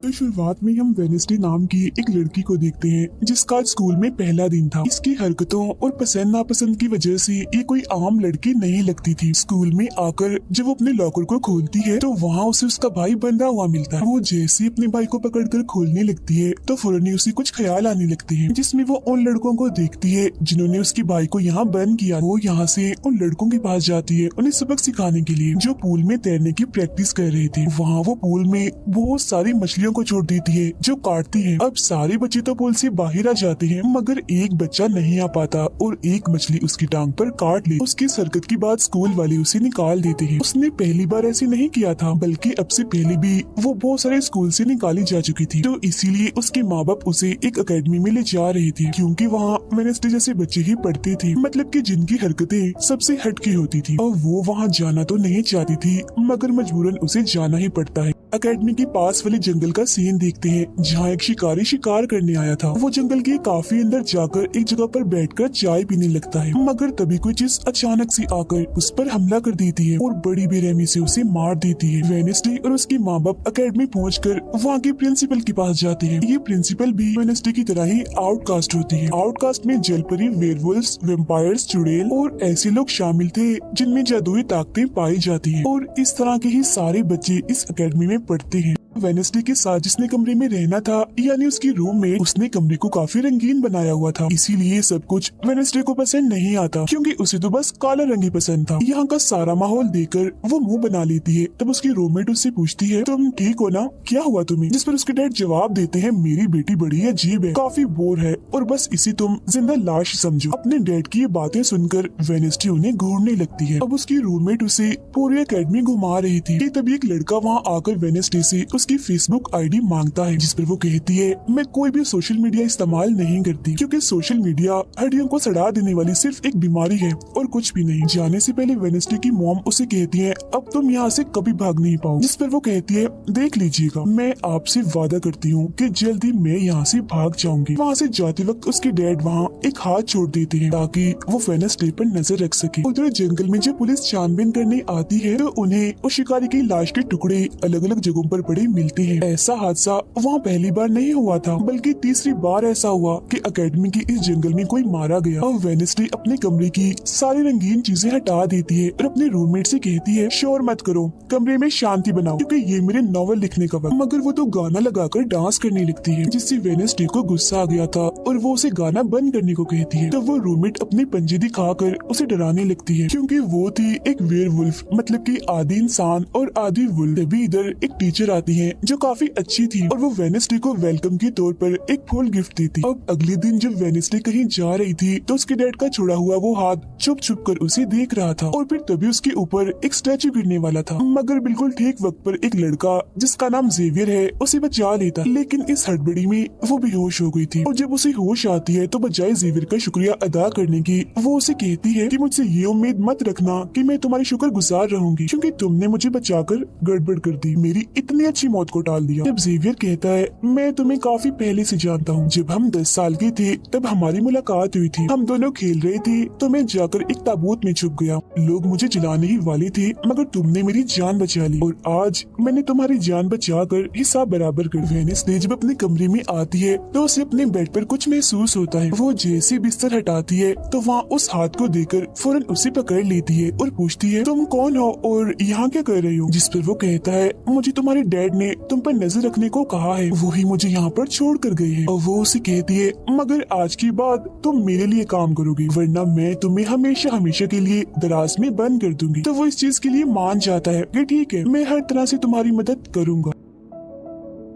तो शुरुआत में हम वेनेसडे नाम की एक लड़की को देखते हैं जिसका आज स्कूल में पहला दिन था। इसकी हरकतों और पसंद नापसंद की वजह से ये कोई आम लड़की नहीं लगती थी। स्कूल में आकर जब वो अपने लॉकर को खोलती है तो वहाँ उसे उसका भाई बंधा हुआ मिलता है। वो जैसे ही अपने भाई को पकड़कर खोलने लगती है तो फौरन ही उसे कुछ ख्याल आने लगते हैं, जिसमें वो उन लड़कों को देखती है जिन्होंने उसके भाई को यहाँ बंद किया। वो यहाँ से उन लड़कों के पास जाती है उन्हें सबक सिखाने के लिए, जो पूल में तैरने की प्रैक्टिस कर रहे थे। वहाँ वो पूल में बहुत सारी मछलियों को छोड़ देती है जो काटती है। अब सारे बच्चे तो पूल से बाहर आ जाते हैं मगर एक बच्चा नहीं आ पाता और एक मछली उसकी टांग पर काट ली। उसकी हरकत की बाद स्कूल वाले उसे निकाल देते हैं। उसने पहली बार ऐसे नहीं किया था, बल्कि अब से पहले भी वो बहुत सारे स्कूल से निकाली जा चुकी थी। तो इसीलिए उसके माँ बाप उसे एक अकेडमी में ले जा रहे थे, क्योंकि वहाँ वेडनेसडे जैसे बच्चे ही पढ़ते थे, मतलब कि जिनकी हरकतें सबसे हटके होती थी। और वो वहाँ जाना तो नहीं चाहती थी मगर मजबूरन उसे जाना ही पड़ता है। अकेडमी के पास वाले जंगल का सीन देखते हैं जहाँ एक शिकारी शिकार करने आया था। वो जंगल के काफी अंदर जाकर एक जगह पर बैठकर चाय पीने लगता है, मगर तभी कोई चीज अचानक से आकर उस पर हमला कर देती है और बड़ी बेरहमी से उसे मार देती है। वेडनेसडे और उसके माँ बाप अकेडमी पहुंचकर वहाँ के प्रिंसिपल के पास जाते हैं। ये प्रिंसिपल भी वेडनेसडे की तरह ही आउटकास्ट होती है। आउटकास्ट में जलपरी, वेयरवुल्व्स, वैम्पायर्स, चुड़ैल और ऐसे लोग शामिल थे जिनमें जादुई ताकतें पाई जाती है। और इस तरह के ही सारे बच्चे इस अकेडमी में पढ़ते हैं। वेडनेसडे के साथ जिसने कमरे में रहना था, यानी उसकी रूम में, उसने कमरे को काफी रंगीन बनाया हुआ था। इसीलिए सब कुछ वेडनेसडे को पसंद नहीं आता, क्योंकि उसे तो बस काला रंग ही पसंद था। यहाँ का सारा माहौल देखकर वो मुंह बना लेती है। तब उसकी रूममेट उससे पूछती है, तुम ठीक हो ना, क्या हुआ तुम्हें? जिस पर उसके डैड जवाब देते हैं, मेरी बेटी बड़ी अजीब है, काफी बोर है और बस इसे तुम जिंदा लाश समझो। अपने डैड की ये बातें सुनकर वेडनेसडे उन्हें घूरने लगती है। अब उसकी रूममेट उसे पूरी अकेडमी घुमा रही थी कि तभी एक लड़का वहाँ आकर वेडनेसडे से उसकी फेसबुक आईडी मांगता है, जिस पर वो कहती है, मैं कोई भी सोशल मीडिया इस्तेमाल नहीं करती, क्योंकि सोशल मीडिया हड्डियों को सड़ा देने वाली सिर्फ एक बीमारी है और कुछ भी नहीं। जाने से पहले वेडनेसडे की मॉम उसे कहती है, अब तुम यहाँ से कभी भाग नहीं पाओ। जिस पर वो कहती है, देख लीजिएगा, मैं आपसे वादा करती हूँ कि जल्दी मैं यहाँ से भाग जाऊंगी। वहाँ से जाते वक्त उसके डैड वहाँ एक हाथ छोड़ देते हैं ताकि वो वेडनेसडे पर नजर रख सके। उधर जंगल में जब पुलिस छानबीन करने आती है तो उन्हें उस शिकारी की लाश के टुकड़े अलग अलग जगहों पर पड़े मिलते हैं। ऐसा हादसा वहाँ पहली बार नहीं हुआ था, बल्कि तीसरी बार ऐसा हुआ कि अकेडमी के इस जंगल में कोई मारा गया। और वेडनेसडे अपने कमरे की सारी रंगीन चीजें हटा देती है और अपने रूममेट से कहती है, शोर मत करो, कमरे में शांति बनाओ, क्योंकि ये मेरे नॉवल लिखने का वक्त। मगर वो तो गाना लगाकर डांस करने लगती है, जिससे वेडनेसडे को गुस्सा आ गया था और वो उसे गाना बंद करने को कहती है। तो वो रूममेट अपने पंजे दिखाकर उसे डराने लगती है, क्योंकि वो थी एक वेयरवुल्फ, मतलब कि आधी इंसान और आधी वुल्फ। तभी इधर एक टीचर आती है जो काफी अच्छी थी और वो वेडनेसडे को वेलकम के तौर पर एक फूल गिफ्ट देती। अब अगले दिन जब वेडनेसडे कहीं जा रही थी तो उसके डैड का छोड़ा हुआ वो हाथ छुप छुप कर उसे देख रहा था और फिर तभी उसके ऊपर एक स्टैचू गिरने वाला था, मगर बिल्कुल ठीक वक्त पर एक लड़का जिसका नाम जेवियर है उसे बचा लेता। लेकिन इस हड़बड़ी में वो बेहोश हो गई थी और जब उसे होश आती है तो बजाय जेवियर का शुक्रिया अदा करने की वो उसे कहती है कि मुझसे ये उम्मीद मत रखना कि मैं तुम्हारी शुक्रगुजार रहूंगी, क्योंकि तुमने मुझे बचाकर गड़बड़ कर दी, मेरी इतनी अच्छी मौत को टाल दिया। जब जेवियर कहता है, मैं तुम्हें काफी पहले से जानता हूँ, जब हम 10 साल के थे तब हमारी मुलाकात हुई थी, हम दोनों खेल रहे थे तो मैं जाकर एक ताबूत में छुप गया, लोग मुझे जलाने ही वाले थे मगर तुमने मेरी जान बचा ली और आज मैंने तुम्हारी जान बचाकर हिसाब बराबर कर। वेडनेसडे जब अपने कमरे में आती है तो उसे अपने बेड पर कुछ महसूस होता है। वो जैसे बिस्तर हटाती है तो वहाँ उस हाथ को देखकर फौरन उसे पकड़ लेती है और पूछती है, तुम कौन हो और यहाँ क्या कर रही हो? जिस पर वो कहता है, मुझे तुम्हारे डैड ने तुम पर नजर रखने को कहा है, वो ही मुझे यहाँ पर छोड़ कर गए हैं। और वो उसे कहती है, मगर आज के बाद तुम मेरे लिए काम करोगी, वरना मैं तुम्हें हमेशा हमेशा के लिए दराज में बंद कर दूंगी। तो वो इस चीज के लिए मान जाता है कि ठीक है, मैं हर तरह से तुम्हारी मदद करूंगा।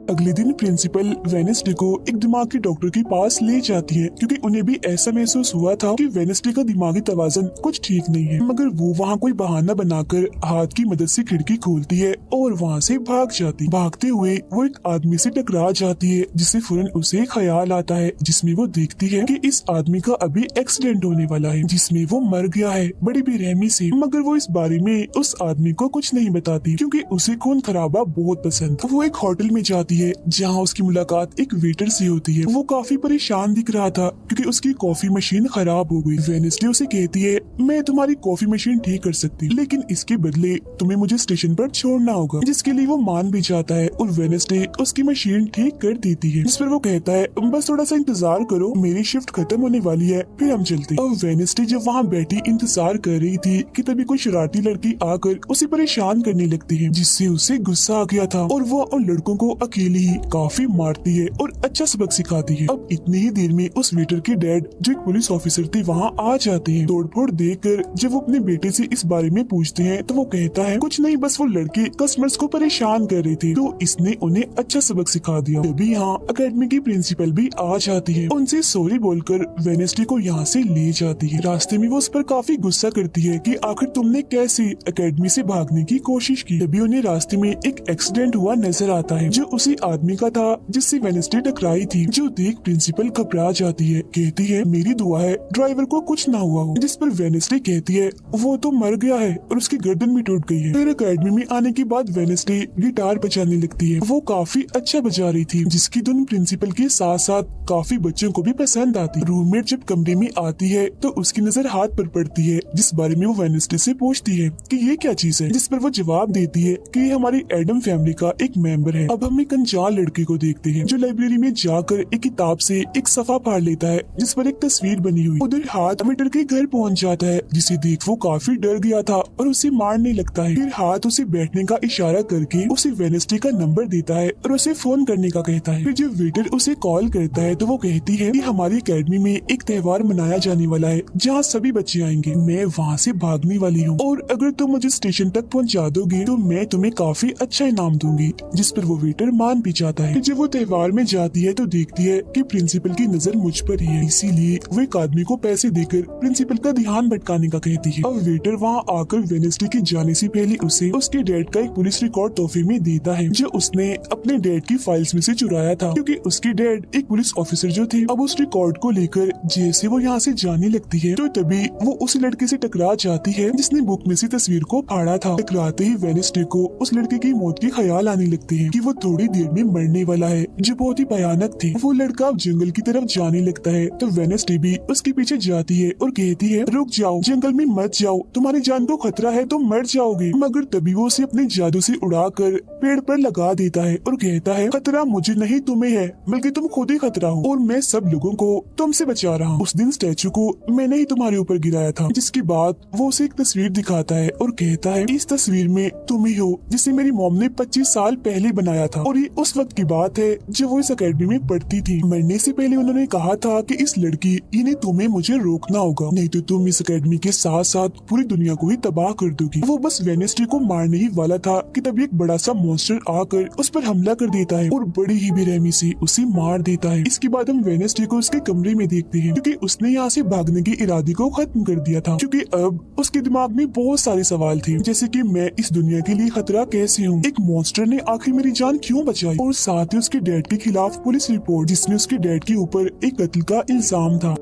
अगले दिन प्रिंसिपल वेडनेसडे को एक दिमागी डॉक्टर के पास ले जाती है, क्योंकि उन्हें भी ऐसा महसूस हुआ था कि वेडनेसडे का दिमागी तवाज़ुन कुछ ठीक नहीं है। मगर वो वहाँ कोई बहाना बनाकर हाथ की मदद से खिड़की खोलती है और वहाँ से भाग जाती। भागते हुए वो एक आदमी से टकरा जाती है, जिससे फौरन उसे ख्याल आता है, जिसमें वो देखती है कि इस आदमी का अभी एक्सीडेंट होने वाला है, जिसमें वो मर गया है बड़ी बेरहमी से। मगर वो इस बारे में उस आदमी को कुछ नहीं बताती, क्योंकि उसे खून खराबा बहुत पसंद। वो एक होटल में जाती जाती है जहाँ उसकी मुलाकात एक वेटर से होती है। वो काफी परेशान दिख रहा था क्योंकि उसकी कॉफी मशीन खराब हो गई। वेनेसडे उसे कहती है, मैं तुम्हारी कॉफी मशीन ठीक कर सकती, लेकिन इसके बदले तुम्हें मुझे स्टेशन पर छोड़ना होगा, जिसके लिए वो मान भी जाता है और वेनेसडे उसकी मशीन ठीक कर देती है। जिस पर वो कहता है, बस थोड़ा सा इंतजार करो, मेरी शिफ्ट खत्म होने वाली है, फिर हम चलते। और वेनेसडे जब वहाँ बैठी इंतजार कर रही थी कि तभी कोई शरारती लड़की आकर उसे परेशान करने लगती है, जिससे उसे गुस्सा आ गया था और वो उन लड़कों को अकेली ही काफी मारती है और अच्छा सबक सिखाती है। अब इतनी ही देर में उस वेटर के डैड, जो एक पुलिस ऑफिसर थे, वहाँ आ जाते हैं। तोड़फोड़ देखकर जब वो अपने बेटे से इस बारे में पूछते हैं तो वो कहता है, कुछ नहीं, बस वो लड़के कस्टमर्स को परेशान कर रहे थे, तो इसने उन्हें अच्छा सबक सिखा दिया। तभी यहाँ अकेडमी की प्रिंसिपल भी आ जाती है, उनसे सॉरी बोलकर वेनेसडे को यहाँ से ले जाती है। रास्ते में वो उस पर काफी गुस्सा करती है कि आखिर तुमने कैसे अकेडमी से भागने की कोशिश की। तभी उन्हें रास्ते में एक एक्सीडेंट हुआ नजर आता है, जो उसी आदमी का था जिससे वेनेसडे टकराई थी, जो देख प्रिंसिपल घबरा जाती है। कहती है, मेरी दुआ है ड्राइवर को कुछ ना हुआ हो। जिस पर वेनेसडे कहती है, वो तो मर गया है और उसकी गर्दन भी टूट गई है। फिर अकेडमी में आने के बाद वेनेसडे गिटार बजाने लगती है। वो काफी अच्छा बजा रही थी, जिसकी धुन प्रिंसिपल के साथ साथ काफी बच्चों को भी पसंद आती। रूममेट जब कमरे में आती है तो उसकी नजर हाथ पर पड़ती है, जिस बारे में वो वेनेसडे से पूछती है कि ये क्या चीज है, जिस पर वो जवाब देती है कि ये हमारी एडम फैमिली का एक मेंबर है। अब हम एक अनजान लड़के को देखते हैं जो लाइब्रेरी में जाकर एक किताब से एक सफा फाड़ लेता है, जिस पर एक तस्वीर बनी हुई। उधर हाथ वेटर के घर पहुंच जाता है, जिसे देख वो काफी डर गया था और उसे मारने लगता है। फिर हाथ उसे बैठने का इशारा करके उसे वेनेसडे का नंबर देता है और उसे फोन करने का कहता है। फिर जब वेटर उसे कॉल करता है तो वो कहती है कि हमारी अकेडमी में एक त्योहार मनाया जाने वाला है जहाँ सभी बच्चे आएंगे, मैं वहाँ से भागने वाली हूँ और अगर तुम मुझे स्टेशन तक पहुँचा दोगे तो मैं तुम्हें काफी अच्छा इनाम दूंगी। जिस पर वो वेटर मान भी जाता है। जब वो त्योहार में जाती है तो देखती है कि प्रिंसिपल की नजर मुझ पर ही है, इसीलिए वो एक आदमी को पैसे देकर प्रिंसिपल का ध्यान भटकाने का कहती है। अब वेटर वहाँ आकर वेनेसडे के जाने से पहले उसे उसके डैड का एक पुलिस रिकॉर्ड तोहफे में देता है, जो उसने अपने डैड की फाइल्स में से चुराया था, क्योंकि उसके डैड एक पुलिस ऑफिसर जो थे। अब उस रिकॉर्ड को लेकर जैसे वो यहाँ से जाने लगती है तो तभी वो उस लड़के से टकरा जाती है जिसने बुक में से तस्वीर को फाड़ा था। टकराते ही वेनेसडे को उस लड़के की मौत के ख्याल आने लगते हैं कि वो थोड़ी देर में मरने वाला है, जो बहुत ही भयानक थे। वो लड़का अब जंगल की तरफ जाने लगता है तो वेनेसडे भी उसके पीछे जाती है और कहती है, रुक जाओ, जंगल में मत जाओ, तुम्हारी जान को खतरा है, तुम मर जाओगे। मगर तभी वो उसे अपने जादू से उड़ाकर पेड़ पर लगा देता है और कहता है, खतरा मुझे नहीं तुम्हें है, बल्कि तुम खुद ही खतरा हो और मैं सब लोगों को तुमसे बचा रहा हूँ। उस दिन स्टैचू को मैंने ही तुम्हारे ऊपर गिराया था। जिसके बाद वो उसे एक तस्वीर दिखाता है और कहता है, इस तस्वीर में तुम ही हो जिसे मेरी मॉम ने 25 साल पहले बनाया था और ये उस वक्त की बात है जब वो इस अकेडमी में पढ़ती थी। मरने से पहले उन्होंने कहा था कि इस लड़की इन्हें तुम्हें मुझे रोकना होगा, नहीं तो तुम इस अकेडमी के साथ साथ पूरी दुनिया को ही तबाह कर दोगी। वो बस वेनेसडे को मारने ही वाला था कि तभी एक बड़ा सा मॉन्स्टर आकर उस पर हमला कर देता है और बड़ी ही बेरहमी से उसे मार देता है। इसके बाद हम वेनेसडे को उसके कमरे में देखते हैं, क्योंकि उसने यहाँ से भागने के इरादे को खत्म कर दिया था, क्योंकि अब उसके दिमाग में बहुत सारे सवाल थे, जैसे कि मैं इस दुनिया के लिए खतरा कैसे हूँ, एक मॉन्स्टर ने आखिर मेरी जान क्यों बचाई, और साथ ही उसके डैड के खिलाफ पुलिस रिपोर्ट जिसमें उसके डैड के ऊपर एक कत्ल का इल्जाम था।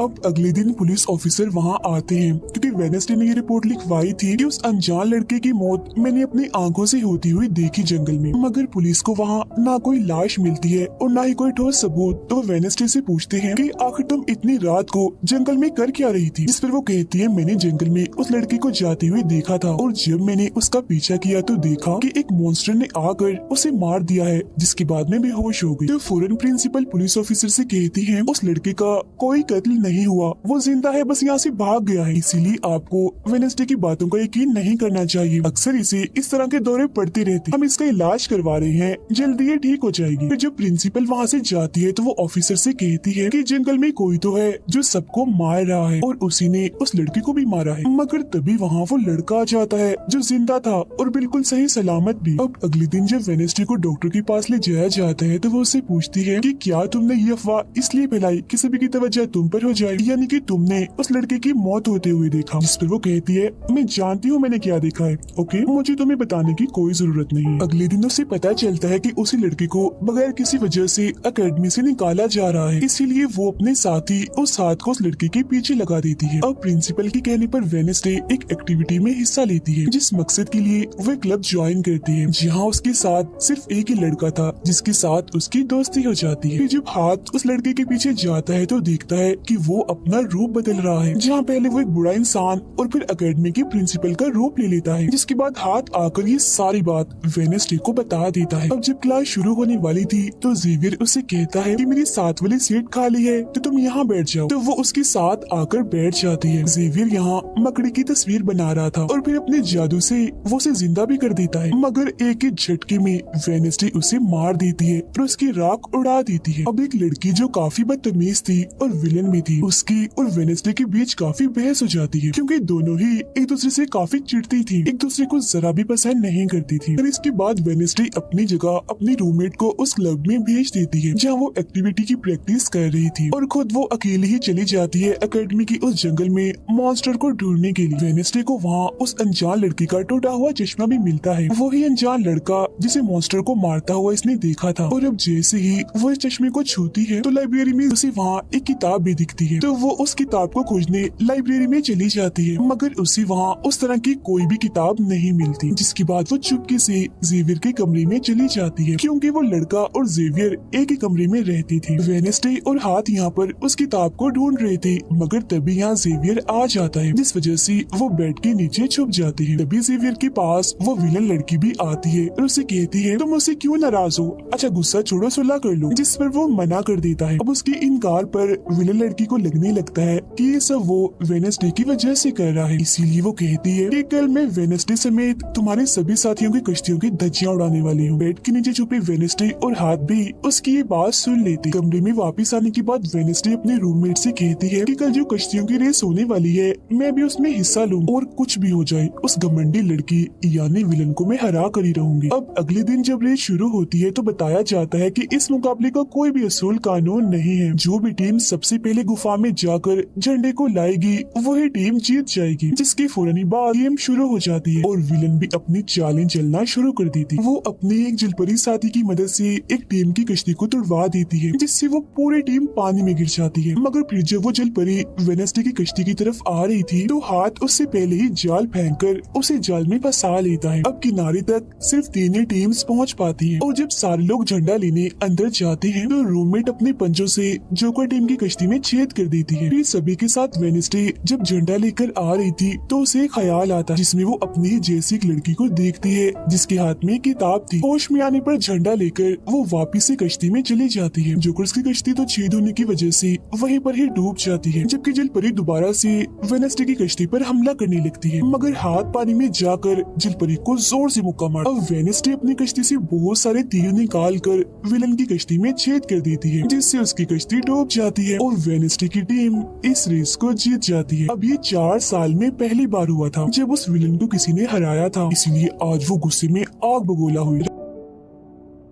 अब अगले दिन पुलिस ऑफिसर वहाँ आते हैं, क्योंकि वेनेसडे ने ये रिपोर्ट लिखवाई थी कि उस अनजान लड़के की मौत मैंने अपनी आंखों से होती हुई देखी जंगल में। मगर पुलिस को वहाँ ना कोई लाश मिलती है और ना ही कोई ठोस सबूत। तो वेनेसडे से पूछते हैं कि आखिर तुम इतनी रात को जंगल में कर क्या रही थी, जिस पर वो कहती है, मैंने जंगल में उस लड़के को जाते हुए देखा था और जब मैंने उसका पीछा किया तो देखा कि एक मॉन्स्टर ने आकर उसे मार दिया है, जिसके बाद में बेहोश हो गई। तो फौरन प्रिंसिपल पुलिस ऑफिसर से कहती है, उस लड़के का कोई कत्ल नहीं हुआ, वो जिंदा है, बस यहाँ से भाग गया है, इसीलिए आपको वेनेसडे की बातों का यकीन नहीं करना चाहिए। अक्सर इसे इस तरह के दौरे पड़ते रहते, हम इसका इलाज करवा रहे हैं, जल्दी ये ठीक हो जाएगी। फिर जब प्रिंसिपल वहाँ से जाती है तो वो ऑफिसर से कहती है कि जंगल में कोई तो है जो सबको मार रहा है और उसी ने उस लड़की को भी मारा है। मगर तभी वहाँ वो लड़का आ जाता है जो जिंदा था और बिल्कुल सही सलामत भी। अब अगले दिन जब वेनेसडे को डॉक्टर के पास ले जाया जाता है तो वो उससे पूछती है कि क्या तुमने ये अफवाह इसलिए फैलाई कि सभी की तवज्जो तुम पर हो जाए, यानी कि तुमने उस लड़के की मौत होते हुए देखा। जिस पर वो कहती है मैं जानती हूँ मैंने क्या देखा है, ओके मुझे तुम्हें बताने की कोई जरूरत नहीं है। अगले दिन उसे पता चलता है कि उसी लड़के को बगैर किसी वजह से एकेडमी से निकाला जा रहा है, इसीलिए वो अपने साथी और साथ को उस लड़के के पीछे लगा देती है। अब प्रिंसिपल के कहने पर वेडनेसडे एक एक्टिविटी में हिस्सा लेती है, जिस मकसद के लिए वो क्लब ज्वाइन करती है, जहाँ उसके साथ सिर्फ एक ही लड़का था जिसके साथ उसकी दोस्ती हो जाती है। फिर जब हाथ उस लड़के के पीछे जाता है तो देखता है कि वो अपना रूप बदल रहा है, जहाँ पहले वो एक बुरा इंसान और फिर एकेडमी के प्रिंसिपल का रूप ले लेता है। जिसके बाद हाथ आकर ये सारी बात वेडनेसडे को बता देता है। अब जब क्लास शुरू होने वाली थी तो जेवियर उससे कहता है कि मेरी साथ वाली सीट खाली है तो तुम यहाँ बैठ जाओ, तो वो उसके साथ आकर बैठ जाती है। जेवियर यहाँ मकड़ी की तस्वीर बना रहा था और फिर अपने जादू से वो उसे जिंदा भी कर देता है, मगर एक ही झटके में वेडनेसडे उसे मार देती है और उसकी राख उड़ा देती है। अब एक लड़की जो काफी बदतमीज थी और विलन भी थी, उसकी और वेडनेसडे के बीच काफी बहस हो जाती है, क्योंकि दोनों ही एक दूसरे से काफी चिढ़ती थी, एक दूसरे को जरा भी पसंद नहीं करती थी। और इसके बाद वेडनेसडे अपनी जगह अपनी रूममेट को उस क्लब में भेज देती है जहाँ वो एक्टिविटी की प्रैक्टिस कर रही थी, और खुद वो अकेली ही चली जाती है एकेडमी की उस जंगल में मॉन्स्टर को ढूंढने के लिए। वेडनेसडे को वहाँ उस अनजान लड़की का टूटा हुआ चश्मा भी मिलता है, वही अनजान लड़का जिसे मॉन्स्टर को मारता हुआ इसने देखा था। और अब जैसे ही वो इस चश्मे को छूती है तो लाइब्रेरी में उसे वहाँ एक किताब भी दिखती है, तो वो उस किताब को खोजने लाइब्रेरी में चली जाती है, मगर उसे वहाँ उस तरह की कोई भी किताब नहीं मिलती। जिसके बाद वो चुपके से जेवियर के कमरे में चली जाती है, क्योंकि वो लड़का और जेवियर एक ही कमरे में रहती थी। वेडनेसडे और हाथ यहाँ पर उस किताब को ढूंढ रहे थे, मगर तभी यहाँ जेवियर आ जाता है, जिस वजह से वो बेड के नीचे छुप जाती है। तभी जेवियर के पास वो विलन लड़की भी आती है और उसे कहती है तुम मुझसे क्यों नाराज हो, अच्छा गुस्सा छोड़ो सुलह कर लो, जिस पर वो मना कर देता है। अब उसके इनकार पर विलन लड़की को लगने लगता है कि ये सब वो वेडनेसडे की वजह से कर रहा है, इसीलिए वो कहती है कि कल मैं वेडनेसडे समेत तुम्हारे सभी साथियों की कश्तियों की धज्जियां उड़ाने वाली हूँ। बेड के नीचे छुपे वेडनेसडे और हाथ भी उसकी ये बात सुन लेती। कमरे में वापस आने के बाद वेडनेसडे अपने रूममेट से कहती है कि कल जो कश्तियों की रेस होने वाली है मैं भी उसमें हिस्सा लूँ, और कुछ भी हो जाए उस घमंडी लड़की यानी विलन को मैं हरा कर ही रहूंगी। अब अगले दिन जब रेस शुरू होती है तो बताया जाता है कि इस मुकाबले का कोई भी असूल कानून नहीं है, जो भी टीम सबसे पहले गुफा में जाकर झंडे को लाएगी वही टीम जीत जाएगी। जिसके फौरन बाद गेम शुरू हो जाती है और विलन भी अपनी चालें चलना शुरू कर देती। वो अपने एक जलपरी साथी की मदद से एक टीम की कश्ती को तुड़वा देती है, जिससे वो पूरी टीम पानी में गिर जाती है। मगर फिर जब वो जलपरी वेडनेसडे की कश्ती की तरफ आ रही थी तो हाथ उससे पहले ही जाल फेंककर उसे जाल में फंसा लेता है। अब किनारे तक सिर्फ 3 ही टीम्स पहुंच पाती हैं, और जब सारे लोग झंडा लेने अंदर जाते हैं तो रूममेट अपने पंजों से जोकर टीम की कश्ती में छेद कर देती है। फिर सभी के साथ वेडनेसडे जब झंडा लेकर आ रही थी तो उसे एक ख्याल आता है, जिसमें वो अपनी ही जैसी एक लड़की को देखती है जिसके हाथ में किताब थी। होश में आने पर झंडा लेकर वो वापिस से कश्ती में चली जाती है। जोकर्स की कश्ती तो छेद होने की वजह से वहीं पर ही डूब जाती है, जबकि जलपरी दोबारा से वेडनेसडे की कश्ती पर हमला करने लगती है, मगर हाथ पानी में जाकर जलपरी को जोर से मुक्का मार। अब वेडनेसडे अपनी कश्ती से बहुत सारे तीर निकाल कर विलन की कश्ती में छेद कर देती है, जिससे उसकी कश्ती डूब जाती है और वेडनेसडे की टीम इस रेस को जीत जाती है। अब ये 4 साल में पहली बार हुआ था जब उस विलन को किसी ने हराया था, इसीलिए आज वो गुस्से में आग बगोला हुई।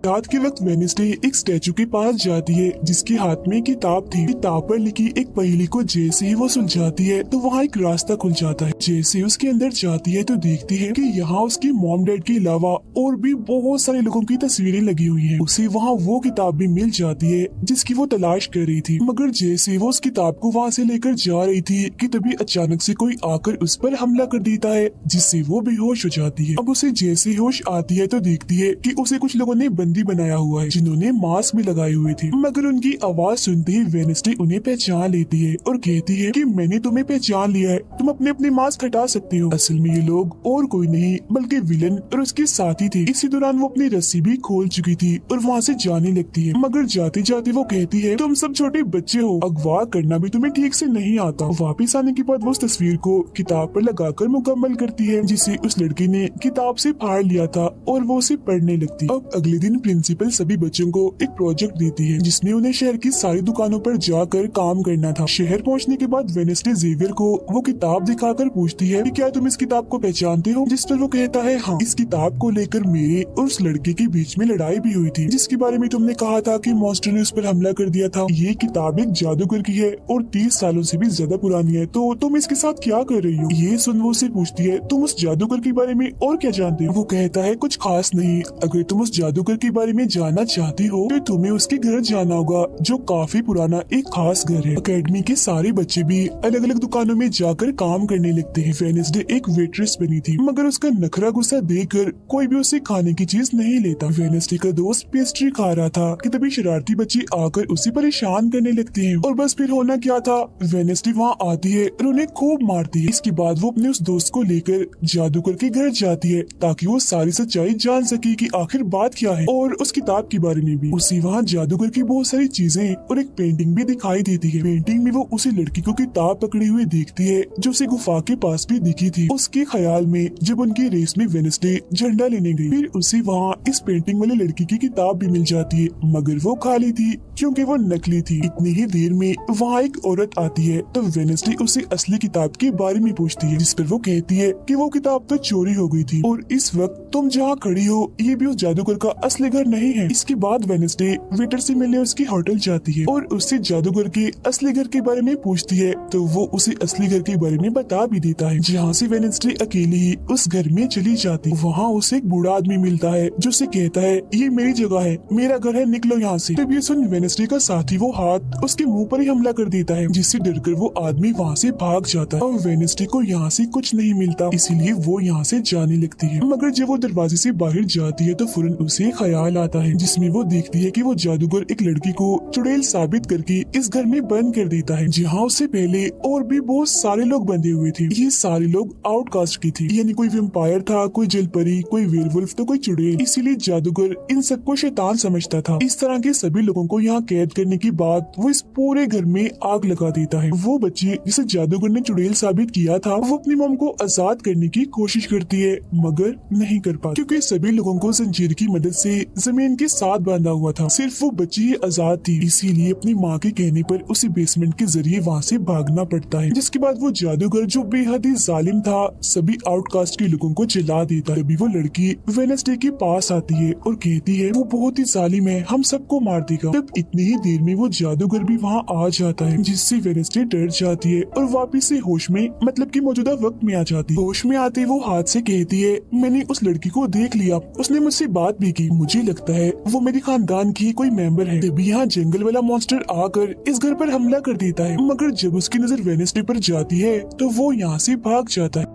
रात के वक्त वेडनेसडे एक स्टैचू के पास जाती है जिसके हाथ में किताब थी। किताब पर लिखी एक पहेली को जैसे ही वो सुलझाती है तो वहाँ एक रास्ता खुल जाता है। जैसे उसके अंदर जाती है तो देखती है कि यहाँ उसके मॉम डैड के अलावा और भी बहुत सारे लोगों की तस्वीरें लगी हुई हैं। उसे वहाँ वो किताब भी मिल जाती है जिसकी वो तलाश कर रही थी, मगर जैसे वो उस किताब को वहाँ से लेकर जा रही थी कि तभी अचानक से कोई आकर उस पर हमला कर देता है, जिससे वो बेहोश हो जाती है। अब उसे जैसे होश आती है तो देखती है कि उसे कुछ लोगों ने बंदी बनाया हुआ है, जिन्होंने मास्क भी लगाए हुए थे, मगर उनकी आवाज सुनते ही वेडनेसडे उन्हें पहचान लेती है और कहती है कि मैंने तुम्हें पहचान लिया है, तुम अपने अपने मास्क हटा सकते हो। असल में ये लोग और कोई नहीं बल्कि विलन और उसके साथी थे। इसी दौरान वो अपनी रस्सी भी खोल चुकी थी और वहाँ से जाने लगती है, मगर जाते जाते वो कहती है तुम सब छोटे बच्चे हो, अगवा करना भी तुम्हें ठीक से नहीं आता। वापिस आने के बाद वो उस तस्वीर को किताब पर लगाकर मुकम्मल करती है, जिसे उस लड़की ने किताब से फाड़ लिया था और वो उसे पढ़ने लगती। अब अगले दिन प्रिंसिपल सभी बच्चों को एक प्रोजेक्ट देती है जिसमें उन्हें शहर की सारी दुकानों पर जाकर काम करना था। शहर पहुंचने के बाद वेडनेसडे जेवियर को वो किताब दिखाकर पूछती है कि क्या तुम इस किताब को पहचानते हो, जिस पर वो कहता है हाँ। इस किताब को लेकर मेरे और उस लड़के के बीच में लड़ाई भी हुई थी जिसके बारे में तुमने कहा था कि मॉन्स्टर ने उस पर हमला कर दिया था। ये किताब एक जादूगर की है और 30 सालों से भी ज्यादा पुरानी है, तो तुम इसके साथ क्या कर रही हो। ये सुन वो उसे पूछती है तुम उस जादूगर के बारे में और क्या जानते हो। वो कहता है कुछ खास नहीं, अगर तुम उस जादूगर के बारे में जानना चाहती हो तो तुम्हें उसके घर जाना होगा जो काफी पुराना एक खास घर है। अकेडमी के सारे बच्चे भी अलग अलग दुकानों में जाकर काम करने लगते हैं। वेडनेसडे एक वेट्रेस बनी थी मगर उसका नखरा गुस्सा देखकर कोई भी उसे खाने की चीज नहीं लेता। वेडनेसडे का दोस्त पेस्ट्री खा रहा था कि तभी शरारती बच्चे आकर उसे परेशान करने लगते हैं और बस फिर होना क्या था, वेडनेसडे वहाँ आती है और उन्हें खूब मारती है। इसके बाद वो अपने उस दोस्त को लेकर जादूगर के घर जाती है ताकि वो सारी सच्चाई जान सके कि आखिर बात क्या है और उस किताब के बारे में भी। उसे वहाँ जादूगर की बहुत सारी चीजें और एक पेंटिंग भी दिखाई देती है। पेंटिंग में वो उसी लड़की को किताब पकड़ी हुई देखती है जो उसे गुफा के पास भी दिखी थी। उसके ख्याल में जब उनकी रेस में वेडनेसडे झंडा लेने गई, फिर उसे वहाँ इस पेंटिंग वाली लड़की की किताब भी मिल जाती है मगर वो खाली थी क्योंकि वो नकली थी। इतनी ही देर में वहाँ एक औरत आती है तो वेडनेसडे उसे असली किताब के बारे में पूछती है जिस पर वो कहती है कि वो किताब तो चोरी हो गई थी और इस वक्त तुम जहाँ खड़ी हो ये भी उस जादूगर का असली घर नहीं है। इसके बाद वेडनेसडे वेटर से मिलने उसकी होटल जाती है और उससे जादूगर के असली घर के बारे में पूछती है तो वो उसे असली घर के बारे में बता भी देता है। जहाँ से वेडनेसडे अकेली ही उस घर में चली जाती, वहाँ उसे एक बूढ़ा आदमी मिलता है जो उसे कहता है ये मेरी जगह है, मेरा घर है, निकलो यहाँ से। तब ये सुन वेडनेसडे का साथी वो हाथ उसके मुंह पर ही हमला कर देता है जिससे डरकर वो आदमी वहाँ से भाग जाता है और वेडनेसडे को यहाँ से कुछ नहीं मिलता इसीलिए वो यहाँ से जाने लगती है। मगर जब वो दरवाजे से बाहर जाती है तो फौरन उसे ख्याल आता है जिसमें वो देखती है कि वो जादूगर एक लड़की को चुड़ैल साबित करके इस घर में बंद कर देता है जहाँ उससे पहले और भी बहुत सारे लोग बंधे हुए थे। ये सारे लोग आउटकास्ट की थी, यानी कोई वेम्पायर था, कोई जलपरी, कोई वेयरवुल्फ तो कोई चुड़ैल। इसीलिए जादूगर इन सबको शैतान समझता था। इस तरह के सभी लोगों को यहाँ कैद करने के बाद वो इस पूरे घर में आग लगा देता है। वो बच्ची जिसे जादूगर ने चुड़ैल साबित किया था वो अपनी मॉम को आजाद करने की कोशिश करती है मगर नहीं कर पाती क्योंकि सभी लोगों को जंजीर की मदद से जमीन के साथ बांधा हुआ था। सिर्फ वो बच्ची ही आजाद थी, इसीलिए अपनी माँ के कहने पर उसे बेसमेंट के जरिए वहाँ से भागना पड़ता है। जिसके बाद वो जादूगर जो बेहद ही जालिम था सभी आउटकास्ट के लोगों को जला देता है। तभी वो लड़की वेडनेसडे के पास आती है और कहती है वो बहुत ही जालिम है, हम सबको मार देगा। तब इतनी ही देर में वो जादूगर भी वहाँ आ जाता है जिससे वेडनेसडे डर जाती है और वापिस से होश में मतलब कि मौजूदा वक्त में आ जाती है। होश में आते वो हाथ से कहती है मैंने उस लड़की को देख लिया, उसने मुझसे बात भी की, मुझे लगता है वो मेरे खानदान की कोई मेंबर है। तभी यहाँ जंगल वाला मॉन्स्टर आकर इस घर पर हमला कर देता है मगर जब उसकी नजर वेडनेसडे पर जाती है तो वो यहाँ से भाग जाता है।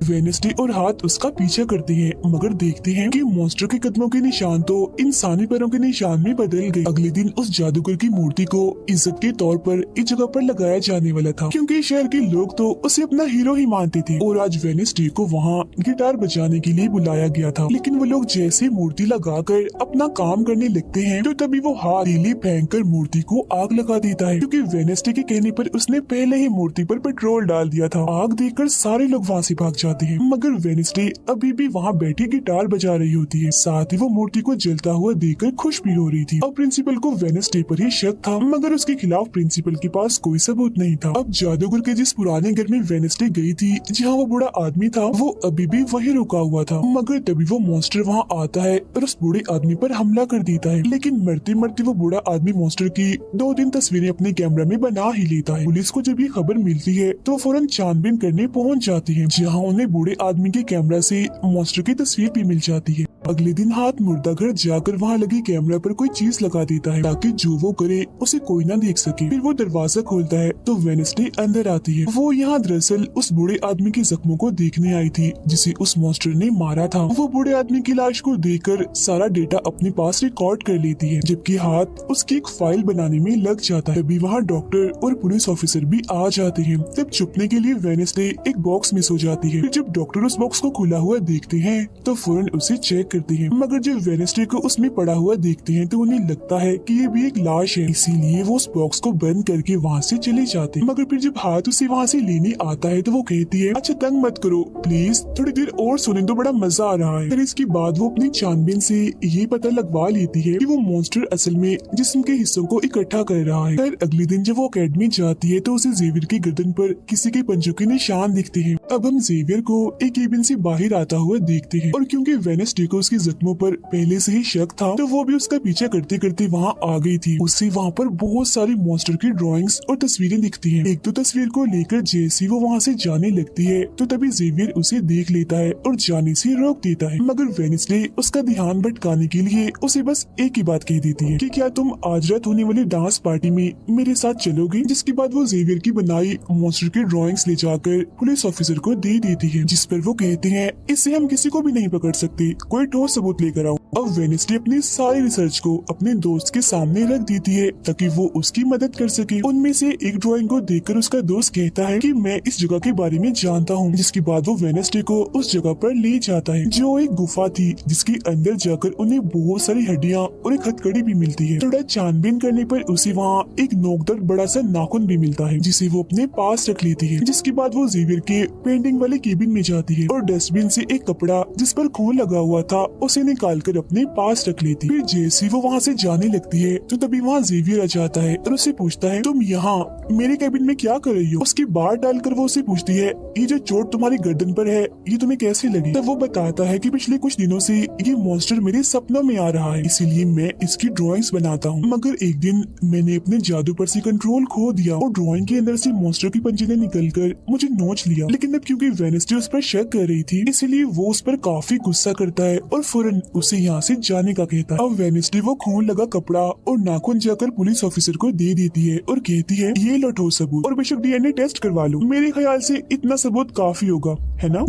वेडनेसडे और हाथ उसका पीछा करते हैं मगर देखते हैं कि मॉन्स्टर के कदमों के निशान तो इंसानी पैरों के निशान में बदल गए। अगले दिन उस जादूगर की मूर्ति को इज्जत के तौर पर इस जगह पर लगाया जाने वाला था क्योंकि शहर के लोग तो उसे अपना हीरो ही मानते थे और आज वेडनेसडे को वहाँ गिटार बजाने के लिए बुलाया गया था। लेकिन वो लोग जैसे मूर्ति लगाकर अपना काम करने लगते हैं तो तभी वो हाथ तीली फेंक कर मूर्ति को आग लगा देता है क्योंकि वेडनेसडे के कहने पर उसने पहले ही मूर्ति पर पेट्रोल डाल दिया था। आग देखकर सारे लोग वहाँ से भाग जाते हैं मगर वेडनेसडे अभी भी वहाँ बैठी गिटार बजा रही होती है। साथ ही वो मूर्ति को जलता हुआ देखकर खुश भी हो रही थी। अब प्रिंसिपल को वेडनेसडे पर ही शक था मगर उसके खिलाफ प्रिंसिपल के पास कोई सबूत नहीं था। अब जादूगर के जिस पुराने घर में वेडनेसडे गई थी जहाँ वो बूढ़ा आदमी था वो अभी भी वहीं रुका हुआ था मगर तभी वो मॉन्स्टर वहाँ आता है और उस बूढ़े आदमी पर हमला कर देता है। लेकिन मरते मरते वो बूढ़ा आदमी मॉन्स्टर की 2-3 तस्वीरें अपने कैमरा में बना ही लेता है। पुलिस को जब ये खबर मिलती है तो फौरन छानबीन करने पहुँच जाती है जहाँ उन्हें बूढ़े आदमी के कैमरा से मॉन्स्टर की तस्वीर भी मिल जाती है। अगले दिन हाथ मुर्दा घर जाकर वहाँ लगे कैमरा पर कोई चीज लगा देता है ताकि जो वो करे उसे कोई ना देख सके। फिर वो दरवाजा खोलता है तो वेडनेसडे अंदर आती है। वो यहाँ दरअसल उस बूढ़े आदमी के जख्मों को देखने आई थी जिसे उस मॉन्स्टर ने मारा था। वो बूढ़े आदमी की लाश को देखकर सारा डेटा अपने पास रिकॉर्ड कर लेती है जबकि हाथ उसकी एक फाइल बनाने में लग जाता है। तभी वहाँ डॉक्टर और पुलिस ऑफिसर भी आ जाते हैं। तब छुपने के लिए वेडनेसडे एक बॉक्स मिस हो जाती है। फिर जब डॉक्टर उस बॉक्स को खुला हुआ देखते हैं तो फौरन उसे चेक करते हैं, मगर जब वेडनेसडे को उसमें पड़ा हुआ देखते हैं तो उन्हें लगता है कि ये भी एक लाश है, इसीलिए वो उस बॉक्स को बंद करके वहाँ से चले जाते हैं। मगर फिर जब हाथ उसे वहाँ से लेने आता है तो वो कहती है, अच्छा तंग मत करो प्लीज, थोड़ी देर और सुने तो बड़ा मजा आ रहा है। फिर इसके बाद वो अपनी छानबीन से ये पता लगवा लेती है कि वो मॉन्स्टर असल में जिस्म के हिस्सों को इकट्ठा कर रहा है। फिर अगले दिन जब वो अकेडमी जाती है तो उसे जेवियर की गर्दन पर किसी के पंजों के निशान दिखते हैं। अब हम जेवियर को एक केबिन से बाहर आता हुआ देखते हैं और क्योंकि वेडनेसडे को उसके जख्मों पर पहले से ही शक था तो वो भी उसका पीछा करते करते वहाँ आ गई थी। उससे वहाँ पर बहुत सारी मॉन्स्टर की ड्राइंग्स और तस्वीरें दिखती हैं। एक तो तस्वीर को लेकर जैसे वो वहाँ से जाने लगती है तो तभी जेवियर उसे देख लेता है और जाने से रोक देता है, मगर वेडनेसडे उसका ध्यान भटकाने के लिए उसे बस एक ही बात कह देती है कि क्या तुम आज रात होने वाली डांस पार्टी में मेरे साथ चलोगे। जिसके बाद वो जेवियर की बनाई मॉन्स्टर की ड्राइंग्स ले जाकर पुलिस ऑफिसर को दे देती है, जिस पर वो कहते हैं इससे हम किसी को भी नहीं पकड़ सकते, कोई ठोस सबूत लेकर आओ। अब वेडनेसडे अपनी सारी रिसर्च को अपने दोस्त के सामने रख देती है ताकि वो उसकी मदद कर सके। उनमें से एक ड्राइंग को देखकर उसका दोस्त कहता है कि मैं इस जगह के बारे में जानता हूँ। जिसके बाद वो वेडनेसडे को उस जगह पर ले जाता है जो एक गुफा थी, जिसके अंदर जाकर उन्हें बहुत सारी हड्डियाँ और एक हथकड़ी भी मिलती है। थोड़ा छानबीन करने पर उसे वहाँ एक नोकदार बड़ा सा नाखून भी मिलता है, जिसे वो अपने पास रख लेती है। जिसके बाद वो जेवियर के पेंटिंग वाले केबिन में जाती है और डस्टबिन से एक कपड़ा जिस पर खून लगा हुआ था उसे निकाल कर अपने पास रख लेती है। फिर जैसे वो वहाँ से जाने लगती है तो तभी वहाँ जेवियर आ जाता है और उसे पूछता है तुम यहाँ मेरे केबिन में क्या कर रही हो। उसकी बात डालकर वो उसे पूछती है ये जो चोट तुम्हारी गर्दन पर है ये तुम्हें कैसे लगी। तब वो बताता है कि पिछले कुछ दिनों से ये मॉन्स्टर मेरे सपनों में आ रहा है, इसीलिए मैं इसकी ड्राइंग्स बनाता हूँ। मगर एक दिन मैंने अपने जादू पर से कंट्रोल खो दिया और ड्राइंग के अंदर से मॉन्स्टर की पंजे ने निकलकर मुझे नोच लिया। लेकिन अब क्योंकि वेडनेसडे उस पर शक कर रही थी इसलिए वो उस पर काफी गुस्सा करता है और फौरन उसे यहाँ से जाने का कहता है। अब वेडनेसडे वो खून लगा कपड़ा और नाखून जाकर पुलिस ऑफिसर को दे देती है और कहती है ये लो ठोस सबूत और बेशक डीएनए टेस्ट करवा लो, मेरे ख्याल से इतना सबूत काफी होगा, है ना।